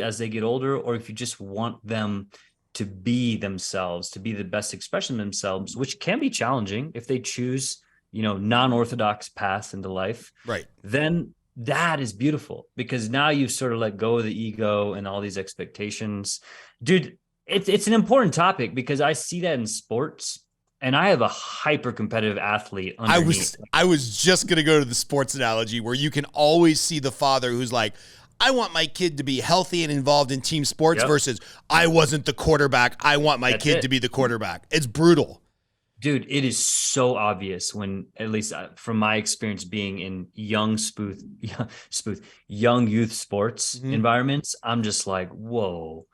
as they get older, or if you just want them to be themselves, to be the best expression of themselves, which can be challenging if they choose, non-orthodox paths into life,
right,
then that is beautiful, because now you've sort of let go of the ego and all these expectations. Dude, it's an important topic, because I see that in sports, and I have a hyper competitive athlete underneath.
I was just going to go to the sports analogy where you can always see the father who's like, I want my kid to be healthy and involved in team sports versus I wasn't the quarterback. I want my kid to be the quarterback. It's brutal.
Dude, it is so obvious when, at least from my experience being in young youth sports environments, I'm just like, whoa,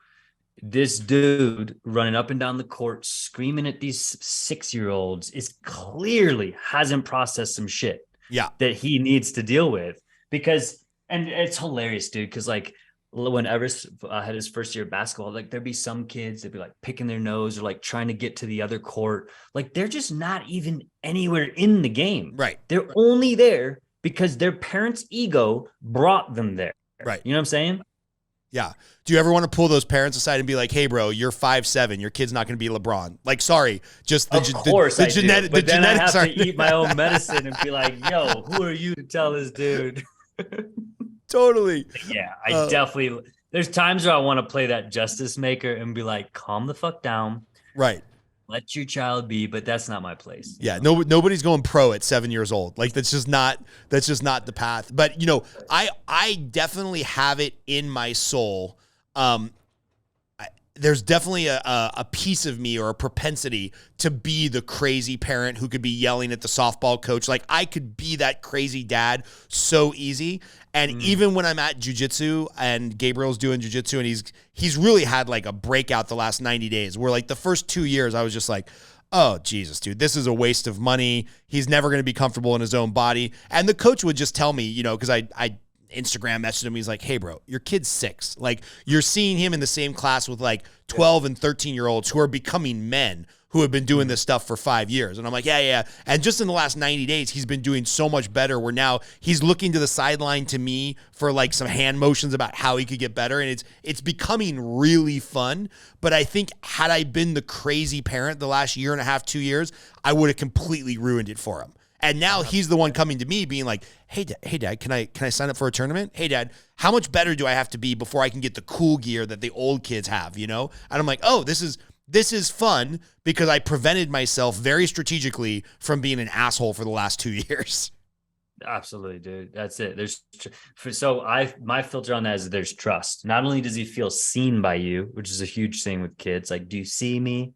this dude running up and down the court, screaming at these 6-year-olds is clearly hasn't processed some shit that he needs to deal with. Because, and it's hilarious, dude, because like when Everest had his first year of basketball, like there'd be some kids that'd be like picking their nose or like trying to get to the other court. Like they're just not even anywhere in the game.
Right.
They're only there because their parents' ego brought them there.
Right.
You know what I'm saying?
Yeah. Do you ever want to pull those parents aside and be like, hey, bro, you're 5'7", your kid's not going to be LeBron? Like, sorry, just the genetic.
But then I have to eat my own medicine and be like, yo, who are you to tell this dude?
Totally.
Yeah, I definitely. There's times where I want to play that justice maker and be like, calm the fuck down.
Right.
Let your child be, but that's not my place.
Yeah, nobody's going pro at 7 years old. Like that's just not the path. But I definitely have it in my soul. There's definitely a piece of me or a propensity to be the crazy parent who could be yelling at the softball coach. Like I could be that crazy dad so easy. And even when I'm at jiu-jitsu and Gabriel's doing jiu-jitsu and he's really had like a breakout the last 90 days where like the first 2 years I was just like, oh, Jesus, dude, this is a waste of money. He's never going to be comfortable in his own body. And the coach would just tell me, you know, because I Instagram messaged him. He's like, hey, bro, your kid's 6. Like, you're seeing him in the same class with like 12 and 13-year-olds who are becoming men who have been doing this stuff for 5 years. And I'm like, yeah. And just in the last 90 days, he's been doing so much better where now he's looking to the sideline to me for like some hand motions about how he could get better. And it's becoming really fun. But I think had I been the crazy parent the last year and a half, 2 years, I would have completely ruined it for him. And now he's the one coming to me being like, hey, Dad, can I sign up for a tournament? Hey, Dad, how much better do I have to be before I can get the cool gear that the old kids have, you know? And I'm like, oh, this is fun because I prevented myself very strategically from being an asshole for the last 2 years.
Absolutely, dude. That's it. My filter on that is there's trust. Not only does he feel seen by you, which is a huge thing with kids, like, do you see me?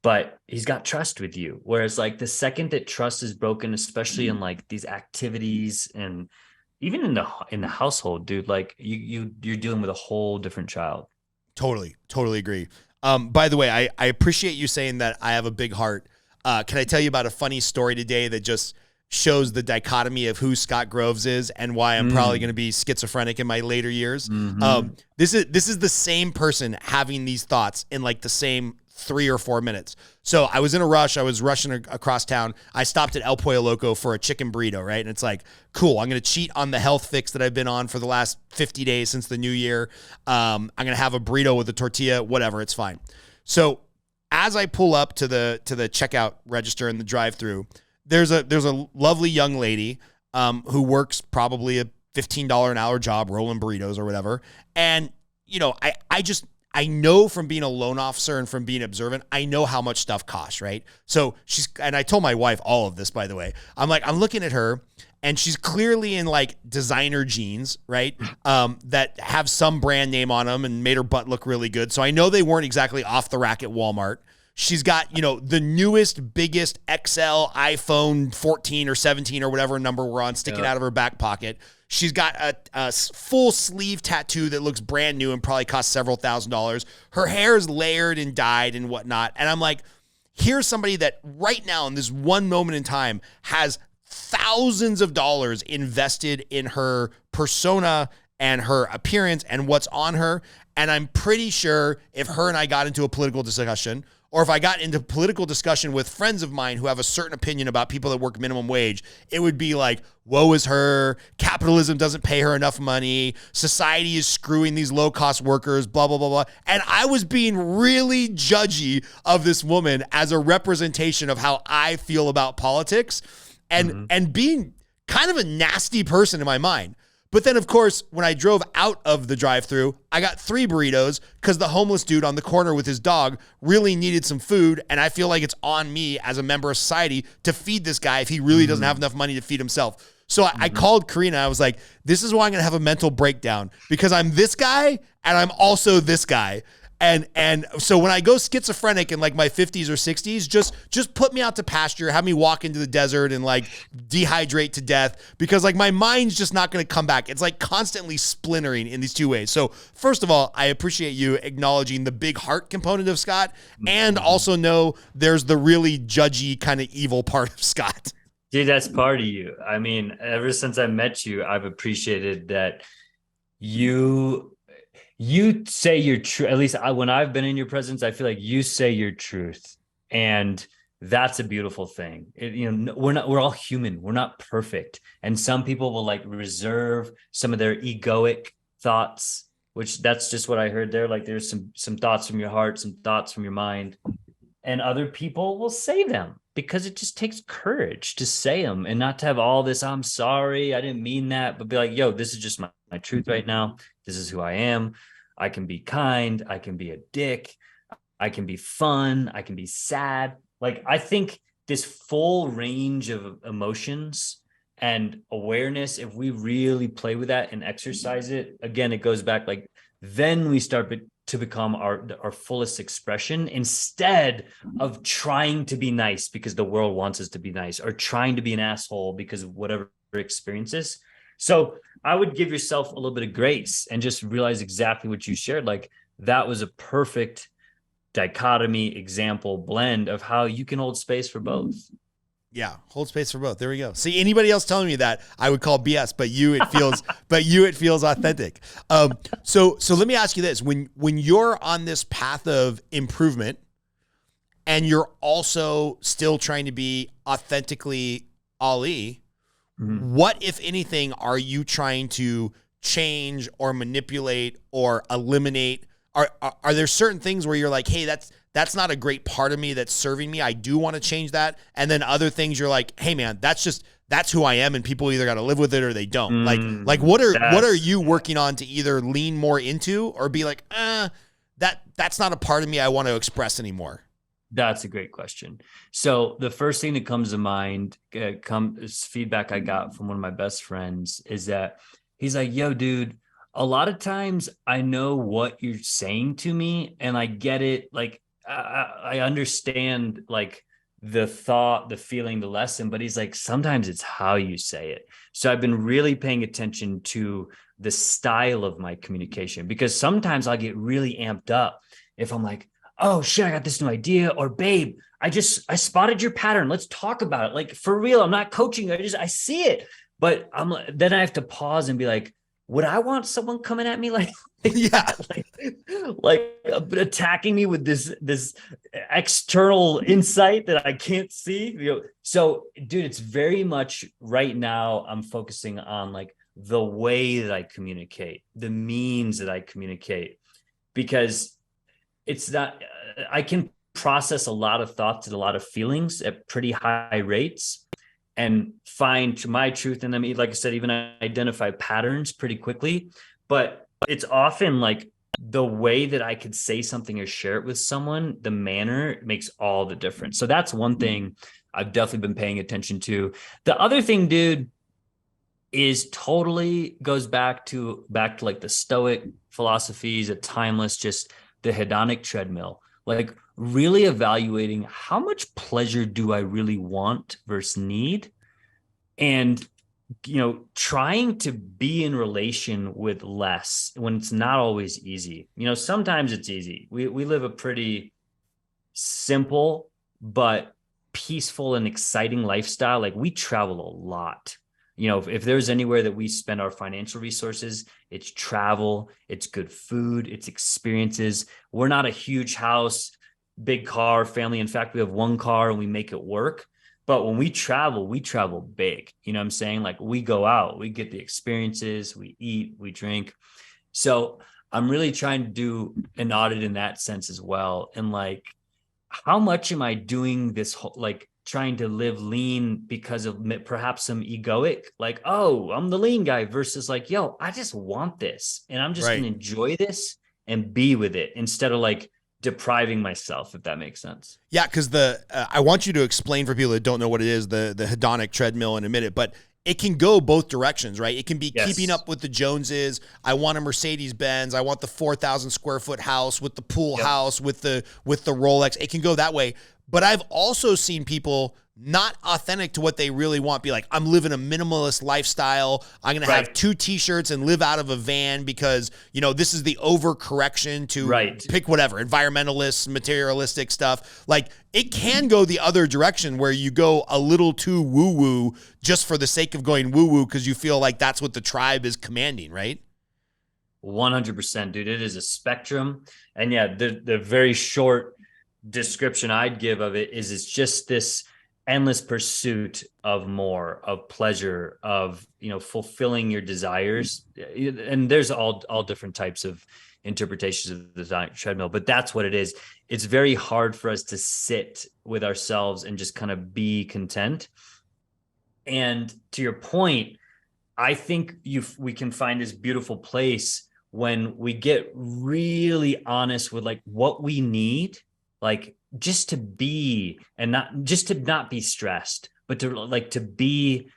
But he's got trust with you. Whereas like the second that trust is broken, especially in like these activities and even in the household, dude, like you're dealing with a whole different child.
Totally agree. By the way, I appreciate you saying that I have a big heart. Can I tell you about a funny story today that just shows the dichotomy of who Scott Groves is and why I'm probably going to be schizophrenic in my later years? This is the same person having these thoughts in like the same 3 or 4 minutes. So I was in a rush. I was rushing across town. I stopped at El Pollo Loco for a chicken burrito, right? And it's like, cool, I'm going to cheat on the health fix that I've been on for the last 50 days since the new year. I'm going to have a burrito with a tortilla, whatever, it's fine. So as I pull up to the checkout register in the drive-thru, there's a lovely young lady who works probably a $15 an hour job rolling burritos or whatever. And, you know, I know from being a loan officer and from being observant, I know how much stuff costs, right? So and I told my wife all of this, by the way. I'm looking at her and she's clearly in like designer jeans, right? That have some brand name on them and made her butt look really good. So I know they weren't exactly off the rack at Walmart. She's got, you know, the newest, biggest XL iPhone 14 or 17 or whatever number we're on sticking out of her back pocket. She's got a full sleeve tattoo that looks brand new and probably costs several $1,000s. Her hair is layered and dyed and whatnot. And I'm like, here's somebody that right now in this one moment in time has thousands of dollars invested in her persona and her appearance and what's on her. And I'm pretty sure if her and I got into a political discussion, or if I got into political discussion with friends of mine who have a certain opinion about people that work minimum wage, it would be like, woe is her, capitalism doesn't pay her enough money, society is screwing these low-cost workers, blah, blah, blah, blah. And I was being really judgy of this woman as a representation of how I feel about politics and being kind of a nasty person in my mind. But then, of course, when I drove out of the drive-thru, I got 3 burritos because the homeless dude on the corner with his dog really needed some food, and I feel like it's on me as a member of society to feed this guy if he really doesn't have enough money to feed himself. So I called Karina. I was like, this is why I'm going to have a mental breakdown because I'm this guy and I'm also this guy. And so when I go schizophrenic in like my 50s or 60s, just put me out to pasture, have me walk into the desert and like dehydrate to death because like my mind's just not going to come back. It's like constantly splintering in these 2 ways. So first of all, I appreciate you acknowledging the big heart component of Scott and also know there's the really judgy kind of evil part of Scott.
Dude, that's part of you. I mean, ever since I met you, I've appreciated that you say your truth. At least when I've been in your presence, I feel like you say your truth, and that's a beautiful thing. We're all human. We're not perfect, and some people will like reserve some of their egoic thoughts, which that's just what I heard there. Like there's some thoughts from your heart, some thoughts from your mind, and other people will say them because it just takes courage to say them and not to have all this, I'm sorry, I didn't mean that, but be like, yo, this is just my truth right now. This is who I am. I can be kind. I can be a dick. I can be fun. I can be sad. Like, I think this full range of emotions and awareness, if we really play with that and exercise it, again, it goes back, like, then we start to become our fullest expression instead of trying to be nice because the world wants us to be nice or trying to be an asshole because of whatever experiences. So I would give yourself a little bit of grace and just realize exactly what you shared. Like that was a perfect dichotomy, example, blend of how you can hold space for both.
Yeah, hold space for both. There we go. See, anybody else telling me that, I would call BS, but it feels authentic. So let me ask you this: when you're on this path of improvement, and you're also still trying to be authentically Ali, what, if anything, are you trying to change or manipulate or eliminate? Are there certain things where you're like, hey, that's not a great part of me that's serving me, I do want to change that? And then other things you're like, hey man, that's who I am, and people either got to live with it or they don't. Like what are you working on to either lean more into or be like, that's not a part of me I want to express anymore?
That's a great question. So the first thing that comes to mind is feedback I got from one of my best friends, is that he's like, yo, dude, a lot of times I know what you're saying to me and I get it. Like, I understand like the thought, the feeling, the lesson, but he's like, sometimes it's how you say it. So I've been really paying attention to the style of my communication, because sometimes I'll get really amped up if I'm like, oh shit, I got this new idea, or babe, I spotted your pattern. Let's talk about it. Like, for real, I'm not coaching. I see it. But then I have to pause and be like, would I want someone coming at me like attacking me with this external insight that I can't see? So dude, it's very much right now I'm focusing on like the way that I communicate, the means that I communicate, because it's not, I can process a lot of thoughts and a lot of feelings at pretty high rates and find my truth in them. Like I said, even identify patterns pretty quickly, but it's often like the way that I could say something or share it with someone, the manner makes all the difference. So that's one thing I've definitely been paying attention to. The other thing, dude, is totally goes back to like the Stoic philosophies, a timeless, just the hedonic treadmill, like really evaluating how much pleasure do I really want versus need, and trying to be in relation with less when it's not always easy. Sometimes it's easy. We live a pretty simple but peaceful and exciting lifestyle. Like, we travel a lot. If there's anywhere that we spend our financial resources, it's travel, it's good food, it's experiences. We're not a huge house, big car family. In fact, we have one car and we make it work. But when we travel big. You know what I'm saying? Like, we go out, we get the experiences, we eat, we drink. So I'm really trying to do an audit in that sense as well. And like, how much am I doing this whole, like, trying to live lean because of perhaps some egoic, like, oh, I'm the lean guy, versus like, yo, I just want this and I'm just going to enjoy this and be with it instead of like depriving myself, if that makes sense.
Yeah, because I want you to explain for people that don't know what it is, the hedonic treadmill in a minute, but it can go both directions, right? It can be keeping up with the Joneses. I want a Mercedes Benz. I want the 4,000 square foot house with the pool house with the Rolex. It can go that way. But I've also seen people not authentic to what they really want be like, I'm living a minimalist lifestyle. I'm going to have 2 t-shirts and live out of a van because, this is the overcorrection to pick whatever, environmentalist, materialistic stuff. Like, it can go the other direction where you go a little too woo-woo just for the sake of going woo-woo because you feel like that's what the tribe is commanding, right?
100%, dude. It is a spectrum. And yeah, the very short description I'd give of it is it's just this endless pursuit of more, of pleasure, of fulfilling your desires. And there's all different types of interpretations of the treadmill, but that's what it is. It's very hard for us to sit with ourselves and just kind of be content. And to your point, I think we can find this beautiful place when we get really honest with like what we need, like just to be, and not be stressed, but to be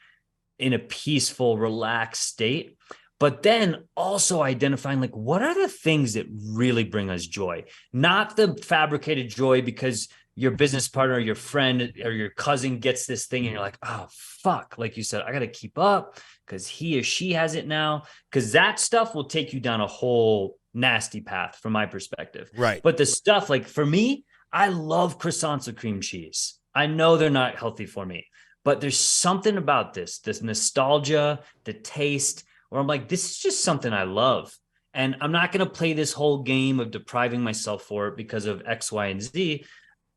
in a peaceful, relaxed state. But then also identifying like, what are the things that really bring us joy? Not the fabricated joy because your business partner or your friend or your cousin gets this thing and you're like, oh, fuck. Like you said, I got to keep up because he or she has it now. Because that stuff will take you down a whole nasty path from my perspective.
Right.
But the stuff, like for me, I love croissants with cream cheese. I know they're not healthy for me, but there's something about this nostalgia, the taste, where I'm like, this is just something I love. And I'm not going to play this whole game of depriving myself for it because of X, Y, and Z.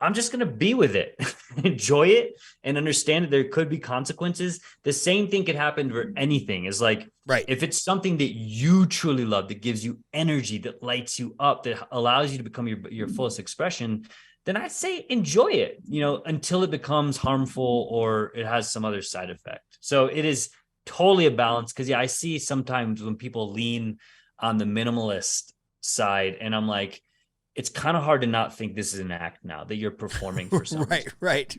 I'm just going to be with it, enjoy it, and understand that there could be consequences. The same thing could happen for anything. Is like,
right.
If it's something that you truly love, that gives you energy, that lights you up, that allows you to become your fullest expression, then I say enjoy it, until it becomes harmful or it has some other side effect. So it is totally a balance. Because I see sometimes when people lean on the minimalist side, and I'm like, it's kind of hard to not think this is an act now that you're performing for someone.
Right.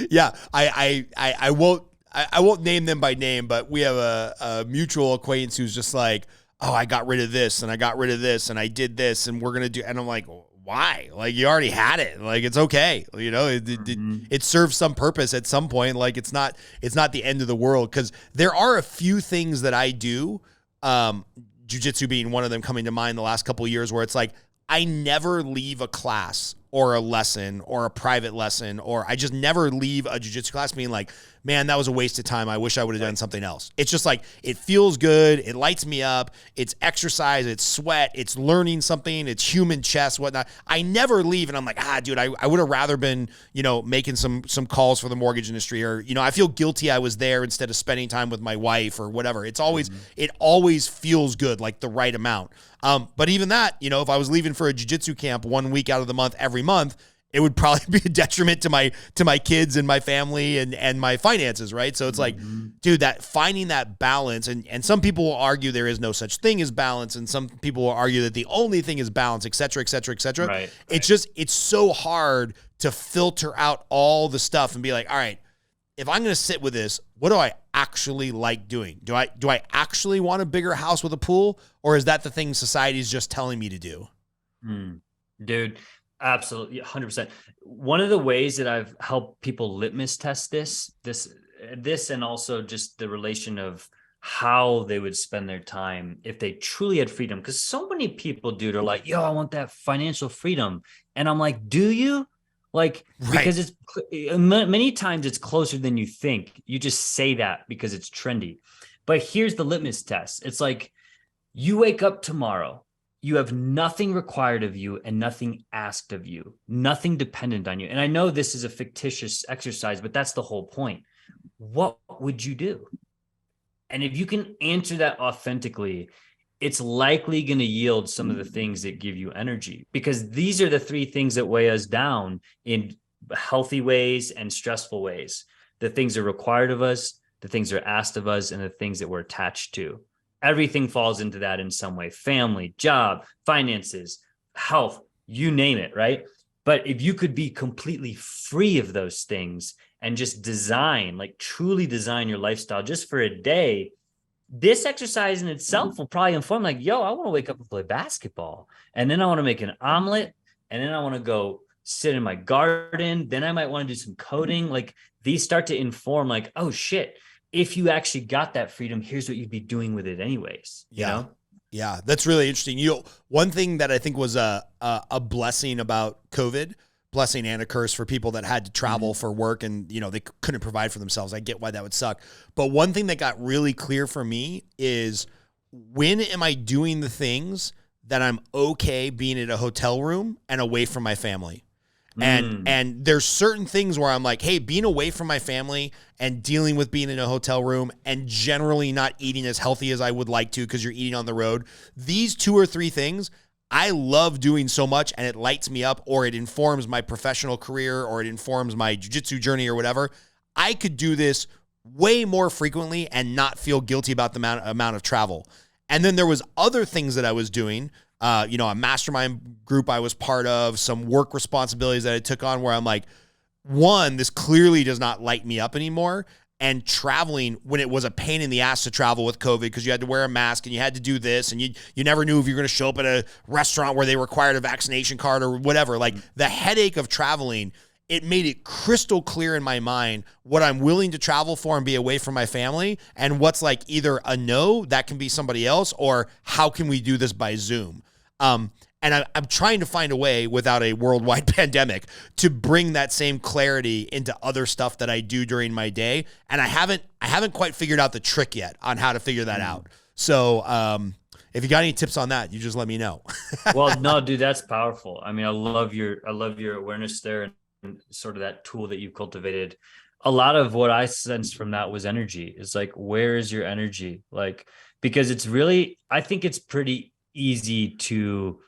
Yeah. I won't name them by name, but we have a mutual acquaintance who's just like, oh, I got rid of this and I got rid of this and I did this and we're going to do, and I'm like, why? Like, you already had it. Like, it's okay. It serves some purpose at some point. Like, it's not the end of the world. 'Cause there are a few things that I do, jiu-jitsu being one of them coming to mind the last couple of years, where it's like, I never leave a class or a lesson or a private lesson, or I just never leave a jiu-jitsu class being like, man, that was a waste of time. I wish I would have done something else. It's just like, it feels good. It lights me up. It's exercise. It's sweat. It's learning something. It's human chess, whatnot. I never leave and I'm like, dude, I would have rather been, making some calls for the mortgage industry, or, I feel guilty I was there instead of spending time with my wife or whatever. It's always, it always feels good, like the right amount. But even that, if I was leaving for a jiu-jitsu camp 1 week out of the month, every month, it would probably be a detriment to my kids and my family and my finances, right? So it's like, dude, that finding that balance, and some people will argue there is no such thing as balance, and some people will argue that the only thing is balance, et cetera, et cetera, et cetera.
Right.
It's so hard to filter out all the stuff and be like, all right, if I'm going to sit with this, what do I actually like doing? Do I actually want a bigger house with a pool, or is that the thing society is just telling me to do?
Dude, absolutely, 100%. One of the ways that I've helped people litmus test this, and also just the relation of how they would spend their time if they truly had freedom. Because so many people, dude, are like, yo, I want that financial freedom. And I'm like, do you? Like, because it's many times it's closer than you think. You just say that because it's trendy. But here's the litmus test. It's like, you wake up tomorrow, you have nothing required of you and nothing asked of you, nothing dependent on you. And I know this is a fictitious exercise, but that's the whole point. What would you do? And if you can answer that authentically, it's likely going to yield some of the things that give you energy, because these are the three things that weigh us down in healthy ways and stressful ways. The things that are required of us, the things that are asked of us, and the things that we're attached to. Everything falls into that in some way: family, job, finances, health, you name it, right? But if you could be completely free of those things and just truly design your lifestyle just for a day, this exercise in itself will probably inform, like, yo, I want to wake up and play basketball. And then I want to make an omelet. And then I want to go sit in my garden. Then I might want to do some coding. Like, these start to inform, like, oh shit, if you actually got that freedom, here's what you'd be doing with it anyways. You know?
Yeah, that's really interesting. One thing that I think was a blessing about COVID, blessing and a curse for people that had to travel for work and, they couldn't provide for themselves. I get why that would suck. But one thing that got really clear for me is, when am I doing the things that I'm okay being in a hotel room and away from my family? And there's certain things where I'm like, hey, being away from my family and dealing with being in a hotel room and generally not eating as healthy as I would like to because you're eating on the road, these 2 or 3 things I love doing so much, and it lights me up, or it informs my professional career, or it informs my jiu-jitsu journey or whatever. I could do this way more frequently and not feel guilty about the amount of travel. And then there was other things that I was doing, a mastermind group I was part of, some work responsibilities that I took on where I'm like, one, this clearly does not light me up anymore. And traveling, when it was a pain in the ass to travel with COVID because you had to wear a mask and you had to do this and you never knew if you were going to show up at a restaurant where they required a vaccination card or whatever. Like, the headache of traveling, it made it crystal clear in my mind what I'm willing to travel for and be away from my family, and what's like either a no, that can be somebody else, or how can we do this by Zoom? And I'm trying to find a way without a worldwide pandemic to bring that same clarity into other stuff that I do during my day. And I haven't quite figured out the trick yet on how to figure that out. So, if you got any tips on that, you just let me know.
Well, no, dude, that's powerful. I mean, I love your awareness there and sort of that tool that you've cultivated. A lot of what I sensed from that was energy. It's like, where is your energy? Like, because it's really, I think it's pretty easy to,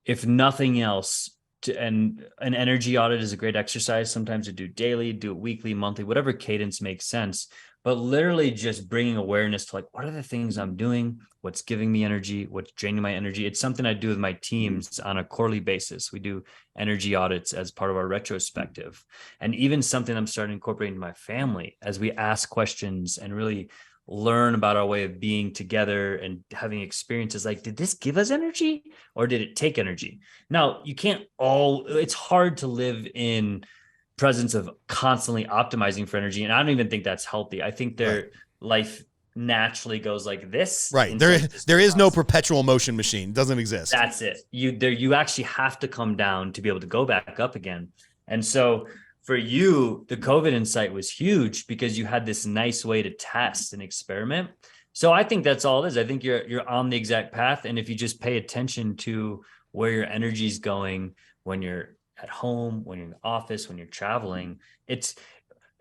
if nothing else, and an energy audit is a great exercise. Sometimes to do daily, do it weekly, monthly, whatever cadence makes sense. But literally just bringing awareness to like, what are the things I'm doing? What's giving me energy? What's draining my energy? It's something I do with my teams on a quarterly basis. We do energy audits as part of our retrospective. And even something I'm starting to incorporate into my family as we ask questions and really learn about our way of being together and having experiences like, did this give us energy or did it take energy? Now, it's hard to live in presence of constantly optimizing for energy. And I don't even think that's healthy. I think their life naturally goes like this.
Right. There is no perpetual motion machine. It doesn't exist.
That's it. You actually have to come down to be able to go back up again. And so for you, the COVID insight was huge because you had this nice way to test and experiment. So I think that's all it is. I think you're on the exact path. And if you just pay attention to where your energy is going when you're at home, when you're in the office, when you're traveling, it's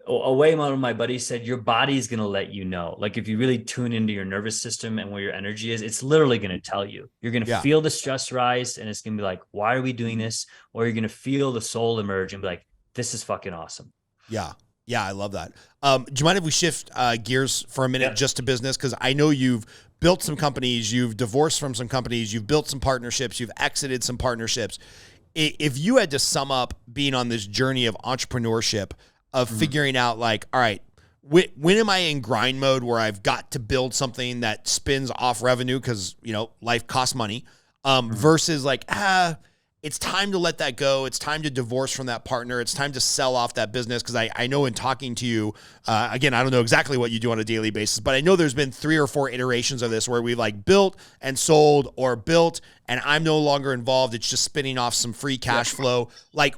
a way one of my buddies said, your body is going to let you know. Like if you really tune into your nervous system and where your energy is, it's literally going to tell you. You're going to feel the stress rise and it's going to be like, why are we doing this? Or you're going to feel the soul emerge and be like, this is fucking awesome.
Yeah. Yeah, I love that. Do you mind if we shift gears for a minute just to business? Because I know you've built some companies, you've divorced from some companies, you've built some partnerships, you've exited some partnerships. If you had to sum up being on this journey of entrepreneurship, of figuring out like, all right, when am I in grind mode where I've got to build something that spins off revenue because, life costs money, versus like, it's time to let that go. It's time to divorce from that partner. It's time to sell off that business. Because I know in talking to you, again, I don't know exactly what you do on a daily basis, but I know there's been 3 or 4 iterations of this where we like built and sold or built and I'm no longer involved. It's just spinning off some free cash flow. Like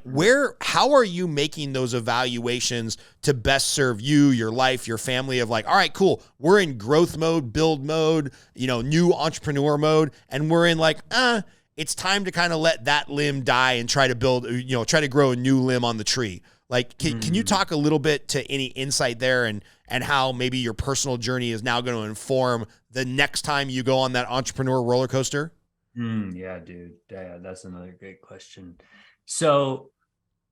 how are you making those evaluations to best serve you, your life, your family of like, all right, cool. We're in growth mode, build mode, new entrepreneur mode. And we're in like, it's time to kind of let that limb die and try to build, try to grow a new limb on the tree. Like, can you talk a little bit to any insight there and how maybe your personal journey is now going to inform the next time you go on that entrepreneur roller coaster?
Yeah, dude. Yeah, that's another great question. So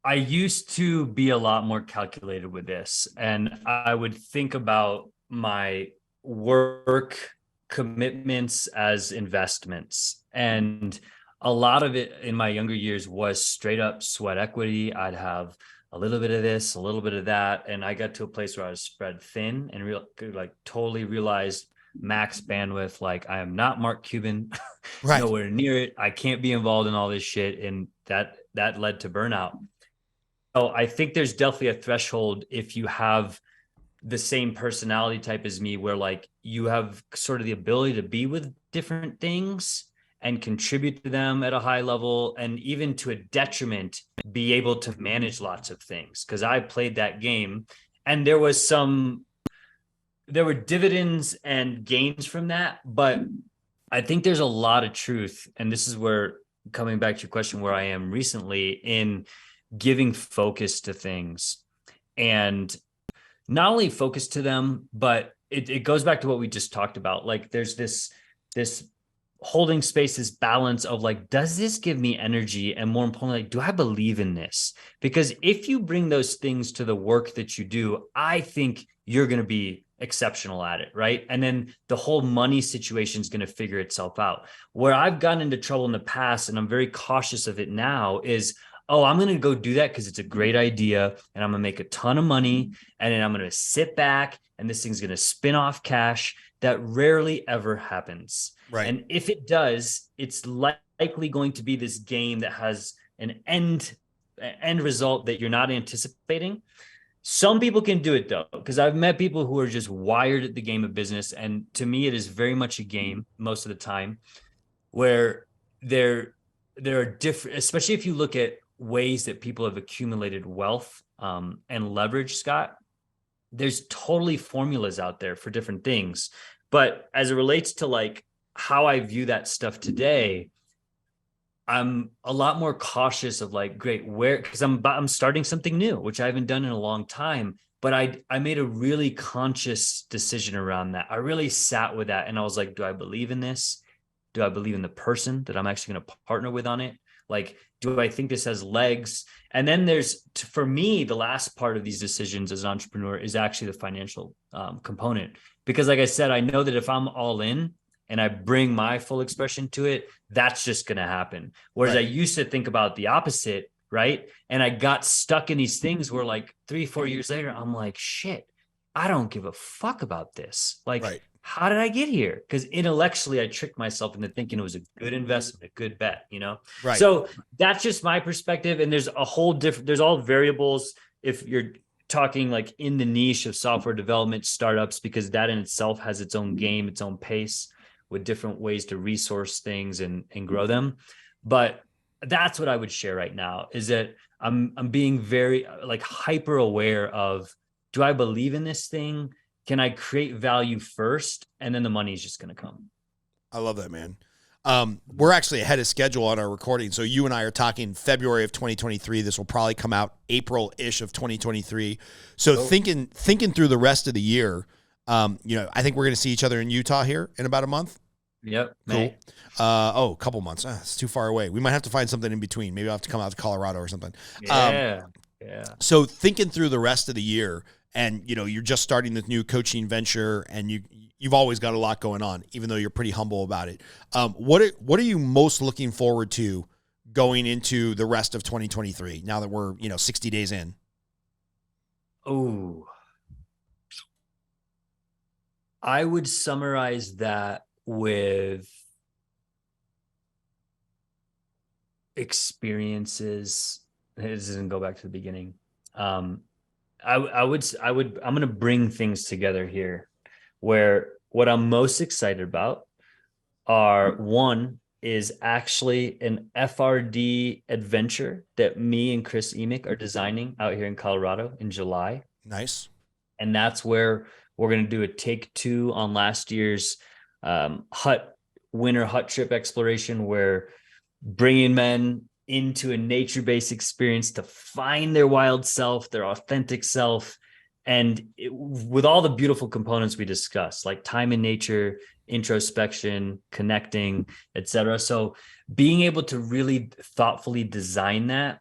I used to be a lot more calculated with this, and I would think about my work commitments as investments. And a lot of it in my younger years was straight up sweat equity. I'd have a little bit of this, a little bit of that. And I got to a place where I was spread thin and totally realized max bandwidth. Like I am not Mark Cuban, nowhere near it. I can't be involved in all this shit. And that led to burnout. So I think there's definitely a threshold if you have the same personality type as me, where like you have sort of the ability to be with different things and contribute to them at a high level, and even to a detriment, be able to manage lots of things. Cause I played that game and there were dividends and gains from that. But I think there's a lot of truth. And this is where, coming back to your question, where I am recently in giving focus to things, and not only focus to them, but it goes back to what we just talked about. Like there's this holding space, this balance of like, does this give me energy? And more importantly, like, do I believe in this? Because if you bring those things to the work that you do, I think you're going to be exceptional at it. Right. And then the whole money situation is going to figure itself out. Where I've gotten into trouble in the past, and I'm very cautious of it now, is, oh, I'm going to go do that because it's a great idea and I'm going to make a ton of money. And then I'm going to sit back and this thing's going to spin off cash. That rarely ever happens.
Right.
And if it does, it's likely going to be this game that has an end end result that you're not anticipating. Some people can do it though, because I've met people who are just wired at the game of business. And to me, it is very much a game most of the time, where there are different, especially if you look at ways that people have accumulated wealth and leverage, Scott, there's totally formulas out there for different things. But as it relates to like how I view that stuff today, I'm a lot more cautious of like, great, where, because I'm starting something new, which I haven't done in a long time. But I made a really conscious decision around that. I really sat with that and I was like, do I believe in this? Do I believe in the person that I'm actually going to partner with on it? Like, do I think this has legs? And then there's, for me, the last part of these decisions as an entrepreneur is actually the financial component. Because like I said, I know that if I'm all in, and I bring my full expression to it, that's just going to happen. Whereas I used to think about the opposite, right? And I got stuck in these things where like 3-4 years later, I'm like, shit, I don't give a fuck about this. Like, how did I get here? Because intellectually, I tricked myself into thinking it was a good investment, a good bet, you know?
Right.
So that's just my perspective. And there's a whole different, there's all variables if you're talking like in the niche of software development startups, because that in itself has its own game, its own pace, with different ways to resource things and grow them. But that's what I would share right now, is that I'm being very like hyper aware of, do I believe in this thing? Can I create value first? And then the money is just going to come.
I love that, man. We're actually ahead of schedule on our recording. So you and I are talking February of 2023. This will probably come out April-ish of 2023. So thinking through the rest of the year, I think we're going to see each other in Utah here in about a month.
Yep.
Cool. A couple months. It's too far away. We might have to find something in between. Maybe I'll have to come out to Colorado or something.
Yeah.
So thinking through the rest of the year, and you're just starting this new coaching venture, and you've always got a lot going on, even though you're pretty humble about it. What are you most looking forward to going into the rest of 2023? Now that we're 60 days in.
Oh, I would summarize that with experiences. It doesn't go back to the beginning. I'm going to bring things together here, where what I'm most excited about are, one is actually an FRD adventure that me and Chris Emick are designing out here in Colorado in July.
Nice.
And that's where we're going to do a take 2 on last year's winter hut trip exploration, where bringing men into a nature-based experience to find their wild self, their authentic self, and with all the beautiful components we discussed, like time in nature, introspection, connecting, etc. So being able to really thoughtfully design that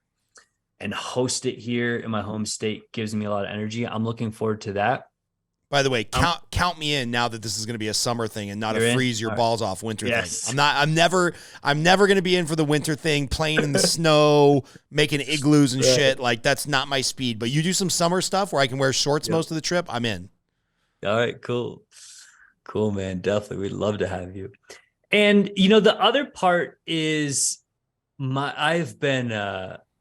and host it here in my home state gives me a lot of energy. I'm looking forward to that.
By the way, count me in now that this is going to be a summer thing and not a freeze your balls off winter thing. I'm never going to be in for the winter thing, playing in the snow, making igloos and shit. Like, that's not my speed. But you do some summer stuff where I can wear shorts most of the trip, I'm in. All
right, cool. Cool, man. Definitely. We'd love to have you. And, the other part is I've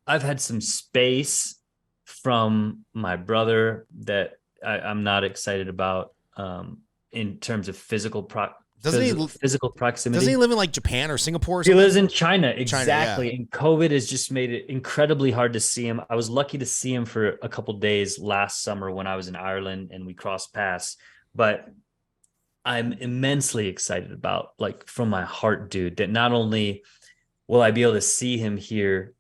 had some space from my brother that I'm not excited about in terms of physical proximity.
Doesn't he live in like Japan or Singapore or
something? He lives in China. Exactly.
China, yeah.
And COVID has just made it incredibly hard to see him. I was lucky to see him for a couple of days last summer when I was in Ireland and we crossed paths. But I'm immensely excited about, like, from my heart, dude, that not only will I be able to see him here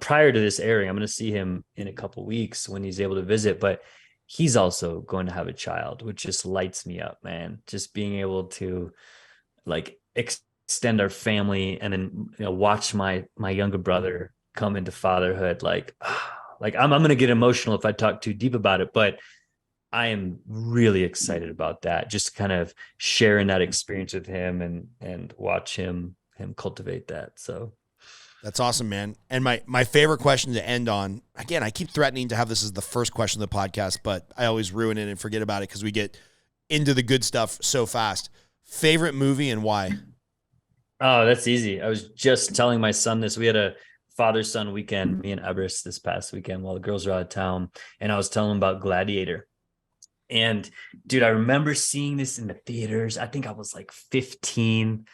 prior to this airing, I'm going to see him in a couple weeks when he's able to visit, but he's also going to have a child, which just lights me up, man. Just being able to like extend our family and then watch my younger brother come into fatherhood. Like I'm going to get emotional if I talk too deep about it, but I am really excited about that. Just kind of sharing that experience with him and watch him cultivate that. So
that's awesome, man. And my favorite question to end on, again, I keep threatening to have this as the first question of the podcast, but I always ruin it and forget about it because we get into the good stuff so fast. Favorite movie and why?
Oh, that's easy. I was just telling my son this. We had a father-son weekend, me and Everest this past weekend while the girls were out of town, and I was telling them about Gladiator. And dude, I remember seeing this in the theaters. I think I was like 15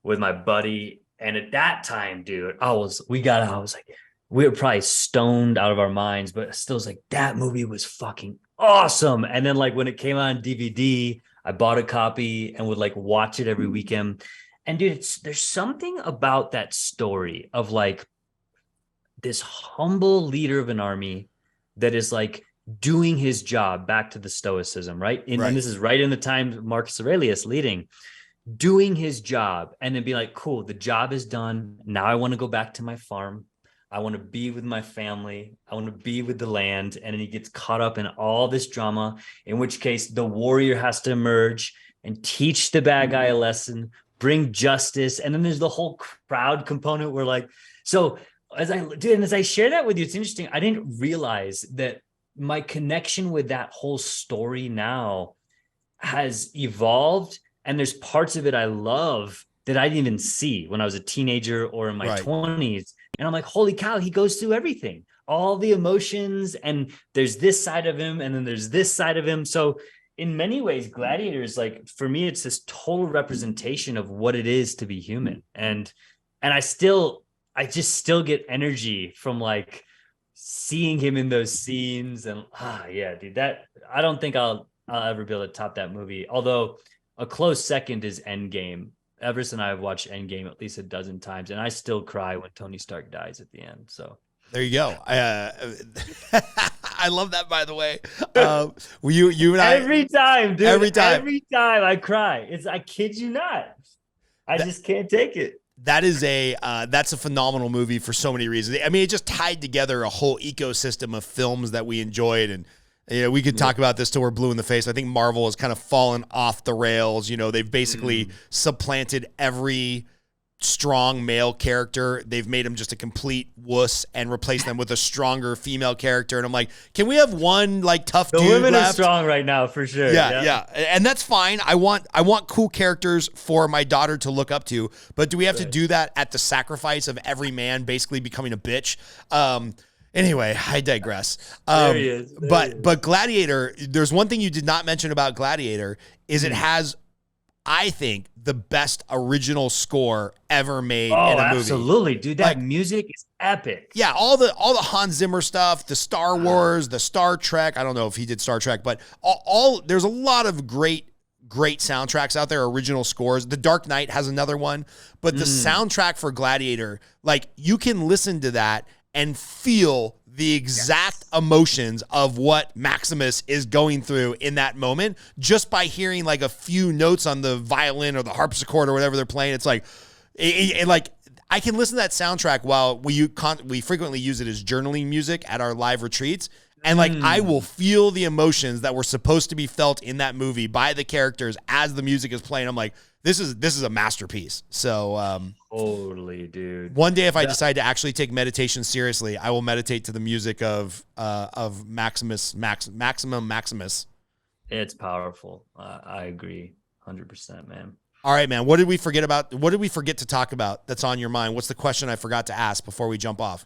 with my buddy. And at that time, dude, I was like, we were probably stoned out of our minds, but still was like, that movie was fucking awesome. And then like when it came out on DVD, I bought a copy and would like watch it every weekend. And dude, there's something about that story of like this humble leader of an army that is like doing his job, back to the stoicism, right? And this is right in the time Marcus Aurelius leading, doing his job, and then be like, cool, the job is done. Now I want to go back to my farm. I want to be with my family. I want to be with the land. And then he gets caught up in all this drama, in which case the warrior has to emerge and teach the bad guy a lesson, bring justice. And then there's the whole crowd component where like, so as I share that with you, it's interesting. I didn't realize that my connection with that whole story now has evolved. And there's parts of it I love that I didn't even see when I was a teenager or in my 20s. And I'm like, holy cow, he goes through everything, all the emotions. And there's this side of him. And then there's this side of him. So in many ways, Gladiator is like, for me, it's this total representation of what it is to be human. And I just still get energy from like seeing him in those scenes. And yeah, dude, that I don't think I'll ever be able to top that movie. Although a close second is Endgame. Everest and I have watched Endgame at least a dozen times, and I still cry when Tony Stark dies at the end. So
there you go. I love that, by the way. You and I
every time, dude.
Every time
I cry. I kid you not. I just can't take it.
That's a phenomenal movie for so many reasons. I mean, it just tied together a whole ecosystem of films that we enjoyed, and we could talk about this till we're blue in the face. I think Marvel has kind of fallen off the rails. They've basically supplanted every strong male character. They've made them just a complete wuss and replaced them with a stronger female character. And I'm like, can we have one like tough dude left?
The women are strong right now for sure.
Yeah. And that's fine. I want cool characters for my daughter to look up to, but do we have to do that at the sacrifice of every man basically becoming a bitch? Anyway, I digress.
There he is.
But Gladiator, there's one thing you did not mention about Gladiator is it has, I think, the best original score ever made in a movie.
Absolutely, dude. That music is epic.
Yeah, all the Hans Zimmer stuff, the Star Wars, the Star Trek. I don't know if he did Star Trek, but there's a lot of great soundtracks out there, original scores. The Dark Knight has another one, but the soundtrack for Gladiator, like you can listen to that and feel the exact emotions of what Maximus is going through in that moment just by hearing like a few notes on the violin or the harpsichord or whatever they're playing. It's like, like I can listen to that soundtrack while we frequently use it as journaling music at our live retreats. And like, I will feel the emotions that were supposed to be felt in that movie by the characters as the music is playing. I'm like, this is a masterpiece. So,
totally, dude.
One day, if I decide to actually take meditation seriously, I will meditate to the music of Maximum Maximus.
It's powerful. I agree, 100%, man.
All right, man. What did we forget to talk about that's on your mind? What's the question I forgot to ask before we jump off?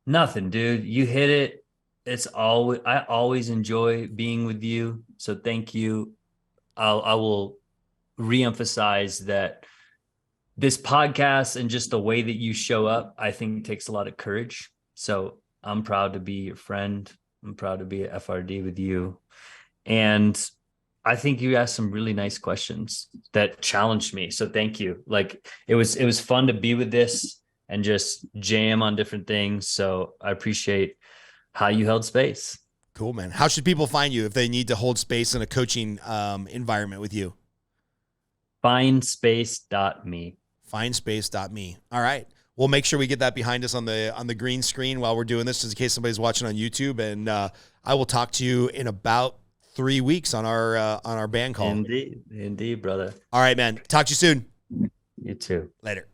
Nothing, dude. You hit it. I always enjoy being with you. So thank you. I will reemphasize that this podcast and just the way that you show up, I think takes a lot of courage. So I'm proud to be your friend. I'm proud to be at FRD with you. And I think you asked some really nice questions that challenged me. So thank you. Like it was fun to be with this and just jam on different things. So I appreciate how you held space.
Cool, man. How should people find you if they need to hold space in a coaching environment with you?
Findspace.me.
Findspace.me. All right. We'll make sure we get that behind us on the green screen while we're doing this, just in case somebody's watching on YouTube. And I will talk to you in about 3 weeks on our band call.
Indeed, brother.
All right, man. Talk to you soon.
You too.
Later.